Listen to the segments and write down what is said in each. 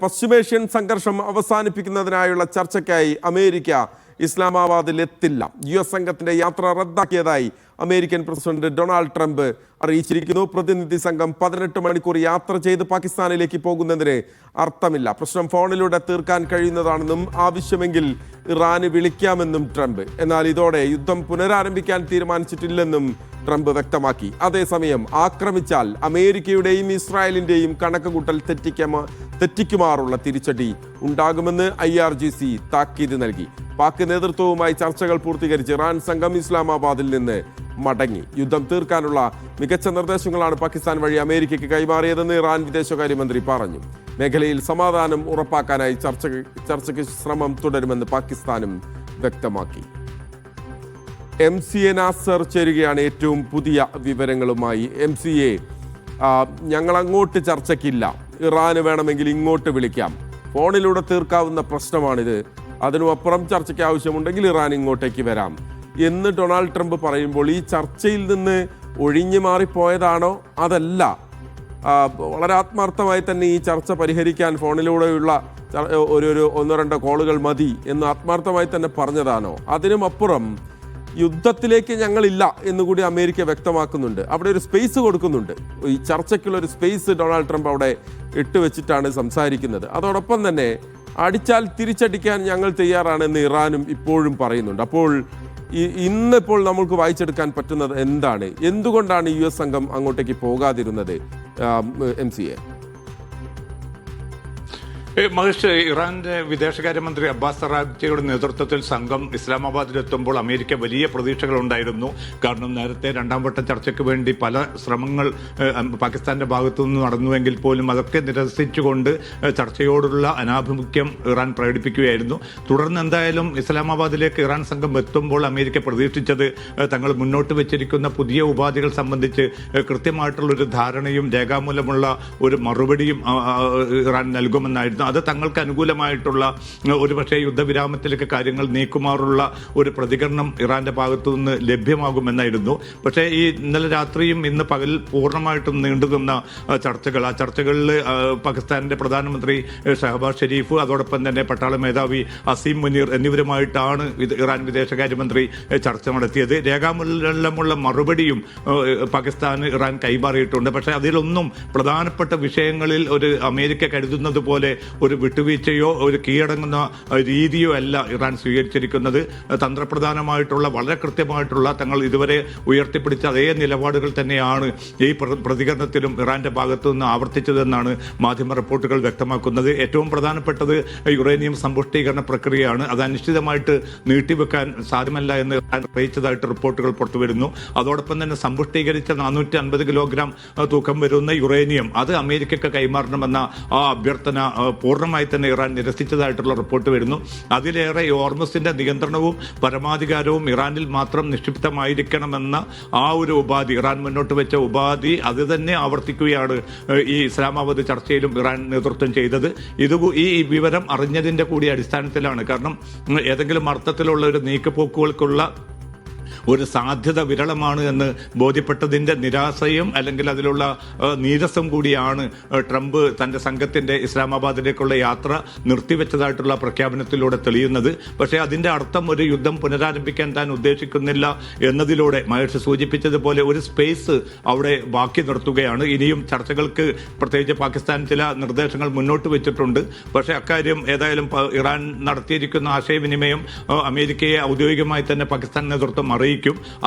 പശ്ചിമേഷ്യൻ സംഘർഷം അവസാനിപ്പിക്കുന്നതിനായുള്ള ചർച്ചയ്ക്കായി അമേരിക്ക ഇസ്ലാമാബാദിൽ എത്തില്ല. US സംഘത്തിന്റെ യാത്ര റദ്ദാക്കിയതായി അമേരിക്കൻ പ്രസിഡന്റ് ഡൊണാൾഡ് ട്രംപ് അറിയിച്ചിരിക്കുന്നു. പ്രതിനിധി സംഘം 18 മണിക്കൂർ യാത്ര ചെയ്ത് പാകിസ്ഥാനിലേക്ക് പോകുന്നതിന് അർത്ഥമില്ല. പ്രശ്നം ഫോണിലൂടെ തീർക്കാൻ കഴിയുന്നതാണെന്നും ആവശ്യമെങ്കിൽ ഇറാന് വിളിക്കാമെന്നും ട്രംപ്. എന്നാൽ ഇതോടെ യുദ്ധം പുനരാരംഭിക്കാൻ തീരുമാനിച്ചിട്ടില്ലെന്നും ട്രംപ് വ്യക്തമാക്കി. അതേസമയം ആക്രമിച്ചാൽ അമേരിക്കയുടെയും ഇസ്രായേലിന്റെയും കണക്കുകൂട്ടൽ തെറ്റിക്കുമാറുള്ള തിരിച്ചടി ഉണ്ടാകുമെന്ന് IRGC താക്കീത് നൽകി. പാക് നേതൃത്വവുമായി ചർച്ചകൾ പൂർത്തീകരിച്ച് ഇറാൻ സംഘം ഇസ്ലാമാബാദിൽ നിന്ന് മടങ്ങി. യുദ്ധം തീർക്കാനുള്ള മികച്ച നിർദ്ദേശങ്ങളാണ് പാകിസ്ഥാൻ വഴി അമേരിക്കയ്ക്ക് കൈമാറിയതെന്ന് ഇറാൻ വിദേശകാര്യമന്ത്രി പറഞ്ഞു. മേഖലയിൽ സമാധാനം ഉറപ്പാക്കാനായി ചർച്ചയ്ക്ക് ശ്രമം തുടരുമെന്ന് പാകിസ്ഥാനും വ്യക്തമാക്കി. MCA നാസർ ചേരുകയാണ് ഏറ്റവും പുതിയ വിവരങ്ങളുമായി. MCA, ഞങ്ങൾ അങ്ങോട്ട് ചർച്ചയ്ക്കില്ല, ഇറാന് വേണമെങ്കിൽ ഇങ്ങോട്ട് വിളിക്കാം, ഫോണിലൂടെ തീർക്കാവുന്ന പ്രശ്നമാണിത്, അതിനുമപ്പുറം ചർച്ചയ്ക്ക് ആവശ്യമുണ്ടെങ്കിൽ ഇറാൻ ഇങ്ങോട്ടേക്ക് വരാം എന്ന് ഡൊണാൾഡ് ട്രംപ് പറയുമ്പോൾ ഈ ചർച്ചയിൽ നിന്ന് ഒഴിഞ്ഞു മാറിപ്പോയതാണോ അതല്ല വളരെ ആത്മാർത്ഥമായി തന്നെ ഈ ചർച്ച പരിഹരിക്കാൻ ഫോണിലൂടെയുള്ള ഒരു 1-2 കോളുകൾ മതി എന്ന് ആത്മാർത്ഥമായി തന്നെ പറഞ്ഞതാണോ? അതിനുമപ്പുറം യുദ്ധത്തിലേക്ക് ഞങ്ങളില്ല എന്നുകൂടി അമേരിക്ക വ്യക്തമാക്കുന്നുണ്ട്. അവിടെ ഒരു സ്പേസ് കൊടുക്കുന്നുണ്ട്. ഈ ചർച്ചയ്ക്കുള്ള ഒരു സ്പേസ് ഡൊണാൾഡ് ട്രംപ് അവിടെ ഇട്ടുവെച്ചിട്ടാണ് സംസാരിക്കുന്നത്. അതോടൊപ്പം തന്നെ അടിച്ചാൽ തിരിച്ചടിക്കാൻ ഞങ്ങൾ തയ്യാറാണെന്ന് ഇറാനും ഇപ്പോഴും പറയുന്നുണ്ട്. അപ്പോൾ ഇന്നിപ്പോൾ നമ്മൾക്ക് വായിച്ചെടുക്കാൻ പറ്റുന്നത് എന്താണ്? എന്തുകൊണ്ടാണ് US സംഘം അങ്ങോട്ടേക്ക് പോകാതിരുന്നത്? MCA മഹേഷ്, ഇറാന്റെ വിദേശകാര്യമന്ത്രി അബ്ബാസ് അറാഗ്ചിയുടെ നേതൃത്വത്തിൽ സംഘം ഇസ്ലാമാബാദിലെത്തുമ്പോൾ അമേരിക്ക വലിയ പ്രതീക്ഷകളുണ്ടായിരുന്നു. കാരണം നേരത്തെ 2ാം വട്ട ചർച്ചയ്ക്ക് വേണ്ടി പല ശ്രമങ്ങൾ പാകിസ്ഥാന്റെ ഭാഗത്തുനിന്ന് നടന്നുവെങ്കിൽ പോലും അതൊക്കെ നിരസിച്ചുകൊണ്ട് ചർച്ചയോടുള്ള അനാഭിമുഖ്യം ഇറാൻ പ്രകടിപ്പിക്കുകയായിരുന്നു. തുടർന്ന് എന്തായാലും ഇസ്ലാമാബാദിലേക്ക് ഇറാൻ സംഘം എത്തുമ്പോൾ അമേരിക്ക പ്രതീക്ഷിച്ചത് തങ്ങൾ മുന്നോട്ട് വെച്ചിരിക്കുന്ന പുതിയ ഉപാധികൾ സംബന്ധിച്ച് കൃത്യമായിട്ടുള്ളൊരു ധാരണയും രേഖാമൂലമുള്ള ഒരു മറുപടിയും ഇറാൻ നൽകുമെന്നായിരുന്നു. അത് തങ്ങൾക്ക് അനുകൂലമായിട്ടുള്ള ഒരുപക്ഷെ യുദ്ധവിരാമത്തിലേക്ക് കാര്യങ്ങൾ നീക്കുമാറുള്ള ഒരു പ്രതികരണം ഇറാന്റെ ഭാഗത്തു നിന്ന് ലഭ്യമാകുമെന്നായിരുന്നു. പക്ഷേ ഈ ഇന്നലെ രാത്രിയും ഇന്ന് പകൽ പൂർണ്ണമായിട്ടും നീണ്ടുനിന്ന ചർച്ചകൾ, ആ ചർച്ചകളിൽ പാകിസ്ഥാനിന്റെ പ്രധാനമന്ത്രി ഷഹബാസ് ഷെരീഫ്, അതോടൊപ്പം തന്നെ പട്ടാള മേധാവി അസീം മുനീർ എന്നിവരുമായിട്ടാണ് ഇറാൻ വിദേശകാര്യമന്ത്രി ചർച്ച നടത്തിയത്. രേഖാമൂലമുള്ള മറുപടിയും പാകിസ്ഥാന് ഇറാൻ കൈമാറിയിട്ടുണ്ട്. പക്ഷേ അതിലൊന്നും പ്രധാനപ്പെട്ട വിഷയങ്ങളിൽ ഒരു അമേരിക്ക കരുതുന്നത് പോലെ ഒരു വിട്ടുവീഴ്ചയോ ഒരു കീഴടങ്ങുന്ന രീതിയോ അല്ല ഇറാൻ സ്വീകരിച്ചിരിക്കുന്നത്. തന്ത്രപ്രധാനമായിട്ടുള്ള വളരെ കൃത്യമായിട്ടുള്ള തങ്ങൾ ഇതുവരെ ഉയർത്തിപ്പിടിച്ച അതേ നിലപാടുകൾ തന്നെയാണ് ഈ പ്രതികരണത്തിലും ഇറാന്റെ ഭാഗത്തു നിന്ന് ആവർത്തിച്ചതെന്നാണ് മാധ്യമ റിപ്പോർട്ടുകൾ വ്യക്തമാക്കുന്നത്. ഏറ്റവും പ്രധാനപ്പെട്ടത് യുറേനിയം സമ്പുഷ്ടീകരണ പ്രക്രിയയാണ്. അത് അനിശ്ചിതമായിട്ട് നീട്ടിവെക്കാൻ സാധ്യമല്ല എന്ന് ഇറാൻ അറിയിച്ചതായിട്ട് റിപ്പോർട്ടുകൾ പുറത്തുവരുന്നു. അതോടൊപ്പം തന്നെ സമ്പുഷ്ടീകരിച്ച 450 കിലോഗ്രാം തൂക്കം വരുന്ന യുറേനിയം അത് അമേരിക്കക്ക് കൈമാറണമെന്ന ആ അഭ്യർത്ഥന പൂർണ്ണമായി തന്നെ ഇറാൻ നിരസിച്ചതായിട്ടുള്ള റിപ്പോർട്ട് വരുന്നു. അതിലേറെ ഹോർമുസിന്റെ നിയന്ത്രണവും പരമാധികാരവും ഇറാനിൽ മാത്രം നിക്ഷിപ്തമായിരിക്കണമെന്ന ആ ഒരു ഉപാധി, ഇറാൻ മുന്നോട്ട് വെച്ച ഉപാധി, അത് തന്നെ ആവർത്തിക്കുകയാണ് ഈ ഇസ്ലാമാബാദ് ചർച്ചയിലും ഇറാൻ നേതൃത്വം ചെയ്തത്. ഈ വിവരം അറിഞ്ഞതിന്റെ കൂടി അടിസ്ഥാനത്തിലാണ്. കാരണം ഏതെങ്കിലും അർത്ഥത്തിലുള്ള ഒരു നീക്കുപോക്കുകൾക്കുള്ള ഒരു സാധ്യത വിരളമാണ് എന്ന് ബോധ്യപ്പെട്ടതിൻ്റെ നിരാശയും അല്ലെങ്കിൽ അതിലുള്ള നീരസം കൂടിയാണ് ട്രംപ് തൻ്റെ സംഘത്തിൻ്റെ ഇസ്ലാമാബാദിലേക്കുള്ള യാത്ര നിർത്തിവെച്ചതായിട്ടുള്ള പ്രഖ്യാപനത്തിലൂടെ തെളിയുന്നത്. പക്ഷേ അതിൻ്റെ അർത്ഥം ഒരു യുദ്ധം പുനരാരംഭിക്കാൻ താൻ ഉദ്ദേശിക്കുന്നില്ല എന്നതിലൂടെ മഹേഷ് സൂചിപ്പിച്ചതുപോലെ ഒരു സ്പേസ് അവിടെ ബാക്കി നിർത്തുകയാണ്. ഇനിയും ചർച്ചകൾക്ക് പ്രത്യേകിച്ച് പാകിസ്ഥാൻ ചില നിർദ്ദേശങ്ങൾ മുന്നോട്ട് വെച്ചിട്ടുണ്ട്. പക്ഷേ അക്കാര്യം ഏതായാലും ഇറാൻ നടത്തിയിരിക്കുന്ന ആശയവിനിമയം അമേരിക്കയെ ഔദ്യോഗികമായി തന്നെ പാകിസ്ഥാൻ നേതൃത്വം അറിയിക്കും.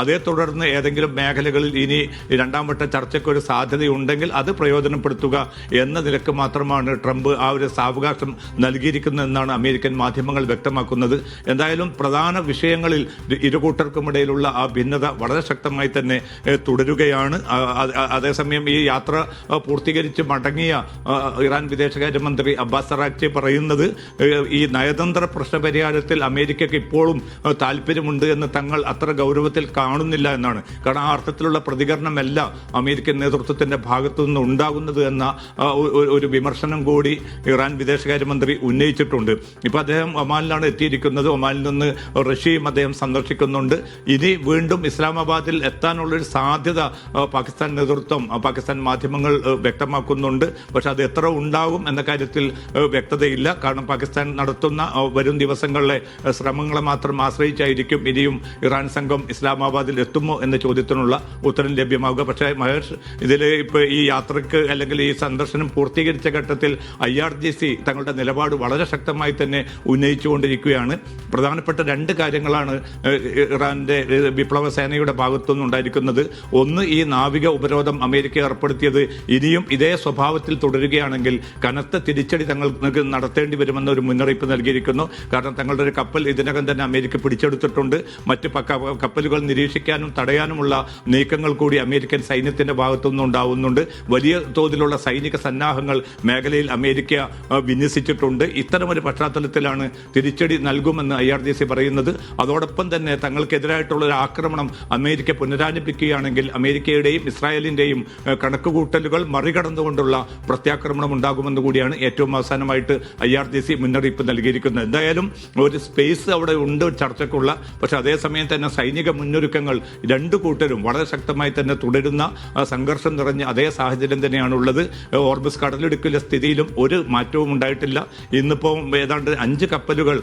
അതേ തുടർന്ന് ഏതെങ്കിലും മേഖലകളിൽ ഇനി 2ാം വട്ട ചർച്ചയ്ക്ക് ഒരു സാധ്യതയുണ്ടെങ്കിൽ അത് പ്രയോജനപ്പെടുത്തുക എന്ന നിലക്ക് മാത്രമാണ് ട്രംപ് ആ ഒരു സാവകാശം നൽകിയിരിക്കുന്നതെന്നാണ് അമേരിക്കൻ മാധ്യമങ്ങൾ വ്യക്തമാക്കുന്നത്. എന്തായാലും പ്രധാന വിഷയങ്ങളിൽ ഇരുകൂട്ടർക്കുമിടയിലുള്ള ആ ഭിന്നത വളരെ ശക്തമായി തന്നെ തുടരുകയാണ്. അതേസമയം ഈ യാത്ര പൂർത്തീകരിച്ച് മടങ്ങിയ ഇറാൻ വിദേശകാര്യമന്ത്രി അബ്ബാസ് അറാഗ്ചി പറയുന്നത് ഈ നയതന്ത്ര പ്രശ്നപരിഹാരത്തിൽ അമേരിക്കയ്ക്ക് ഇപ്പോഴും താല്പര്യമുണ്ട് എന്ന് തങ്ങൾ അത്ര ഗൗരവ ഗൗരവത്തിൽ കാണുന്നില്ല എന്നാണ്. കാരണം ആ അർത്ഥത്തിലുള്ള പ്രതികരണമല്ല അമേരിക്കൻ നേതൃത്വത്തിന്റെ ഭാഗത്തു നിന്ന് ഉണ്ടാകുന്നത് എന്ന ഒരു വിമർശനം കൂടി ഇറാൻ വിദേശകാര്യമന്ത്രി ഉന്നയിച്ചിട്ടുണ്ട്. ഇപ്പൊ അദ്ദേഹം ഒമാനിലാണ് എത്തിയിരിക്കുന്നത്. ഒമാനിൽ നിന്ന് റഷ്യയും അദ്ദേഹം സന്ദർശിക്കുന്നുണ്ട്. ഇനി വീണ്ടും ഇസ്ലാമാബാദിൽ എത്താനുള്ളൊരു സാധ്യത പാകിസ്ഥാൻ നേതൃത്വം, പാകിസ്ഥാൻ മാധ്യമങ്ങൾ വ്യക്തമാക്കുന്നുണ്ട്. പക്ഷെ അത് എത്ര ഉണ്ടാകും എന്ന കാര്യത്തിൽ വ്യക്തതയില്ല. കാരണം പാകിസ്ഥാൻ നടത്തുന്ന വരും ദിവസങ്ങളിലെ ശ്രമങ്ങളെ മാത്രം ആശ്രയിച്ചായിരിക്കും ഇനിയും ഇറാൻ സംഘം ഇസ്ലാമാബാദിൽ എത്തുമോ എന്ന ചോദ്യത്തിനുള്ള ഉത്തരം ലഭ്യമാകുക. പക്ഷേ മഹേഷ്, ഇതിൽ ഇപ്പോൾ ഈ യാത്രയ്ക്ക് അല്ലെങ്കിൽ ഈ സന്ദർശനം പൂർത്തീകരിച്ച ഘട്ടത്തിൽ IRGC തങ്ങളുടെ നിലപാട് വളരെ ശക്തമായി തന്നെ ഉന്നയിച്ചുകൊണ്ടിരിക്കുകയാണ്. പ്രധാനപ്പെട്ട രണ്ട് കാര്യങ്ങളാണ് ഇറാന്റെ വിപ്ലവ സേനയുടെ ഭാഗത്തുനിന്ന് ഉണ്ടായിരിക്കുന്നത്. ഒന്ന്, ഈ നാവിക ഉപരോധം അമേരിക്ക ഏർപ്പെടുത്തിയത് ഇനിയും ഇതേ സ്വഭാവത്തിൽ തുടരുകയാണെങ്കിൽ കനത്ത തിരിച്ചടി തങ്ങൾക്ക് നടത്തേണ്ടി വരുമെന്ന ഒരു മുന്നറിയിപ്പ് നൽകിയിരിക്കുന്നു. കാരണം തങ്ങളുടെ ഒരു കപ്പൽ ഇതിനകം തന്നെ അമേരിക്ക പിടിച്ചെടുത്തിട്ടുണ്ട്. മറ്റ് കപ്പലുകൾ നിരീക്ഷിക്കാനും തടയാനുമുള്ള നീക്കങ്ങൾ കൂടി അമേരിക്കൻ സൈന്യത്തിന്റെ ഭാഗത്തുനിന്ന് ഉണ്ടാവുന്നുണ്ട്. വലിയ തോതിലുള്ള സൈനിക സന്നാഹങ്ങൾ മേഖലയിൽ അമേരിക്ക വിന്യസിച്ചിട്ടുണ്ട്. ഇത്തരമൊരു പശ്ചാത്തലത്തിലാണ് തിരിച്ചടി നൽകുമെന്ന് IRGC പറയുന്നത്. അതോടൊപ്പം തന്നെ തങ്ങൾക്കെതിരായിട്ടുള്ള ഒരു ആക്രമണം അമേരിക്ക പുനരാരംഭിക്കുകയാണെങ്കിൽ അമേരിക്കയുടെയും ഇസ്രായേലിന്റെയും കണക്കുകൂട്ടലുകൾ മറികടന്നുകൊണ്ടുള്ള പ്രത്യാക്രമണം ഉണ്ടാകുമെന്ന് കൂടിയാണ് ഏറ്റവും അവസാനമായിട്ട് IRGC മുന്നറിയിപ്പ് നൽകിയിരിക്കുന്നത്. എന്തായാലും ഒരു സ്പേസ് അവിടെ ഉണ്ട് ചർച്ചയ്ക്കുള്ള. പക്ഷെ അതേസമയം തന്നെ സൈനിക മുന്നൊരുക്കങ്ങൾ രണ്ടു കൂട്ടരും വളരെ ശക്തമായി തന്നെ തുടരുന്ന സംഘർഷം നിറഞ്ഞ അതേ സാഹചര്യം തന്നെയാണുള്ളത്. ഹോർമുസ് കടലിടുക്കിലെ സ്ഥിതിയിലും ഒരു മാറ്റവും ഉണ്ടായിട്ടില്ല. ഇന്നിപ്പോൾ ഏതാണ്ട് 5 കപ്പലുകൾ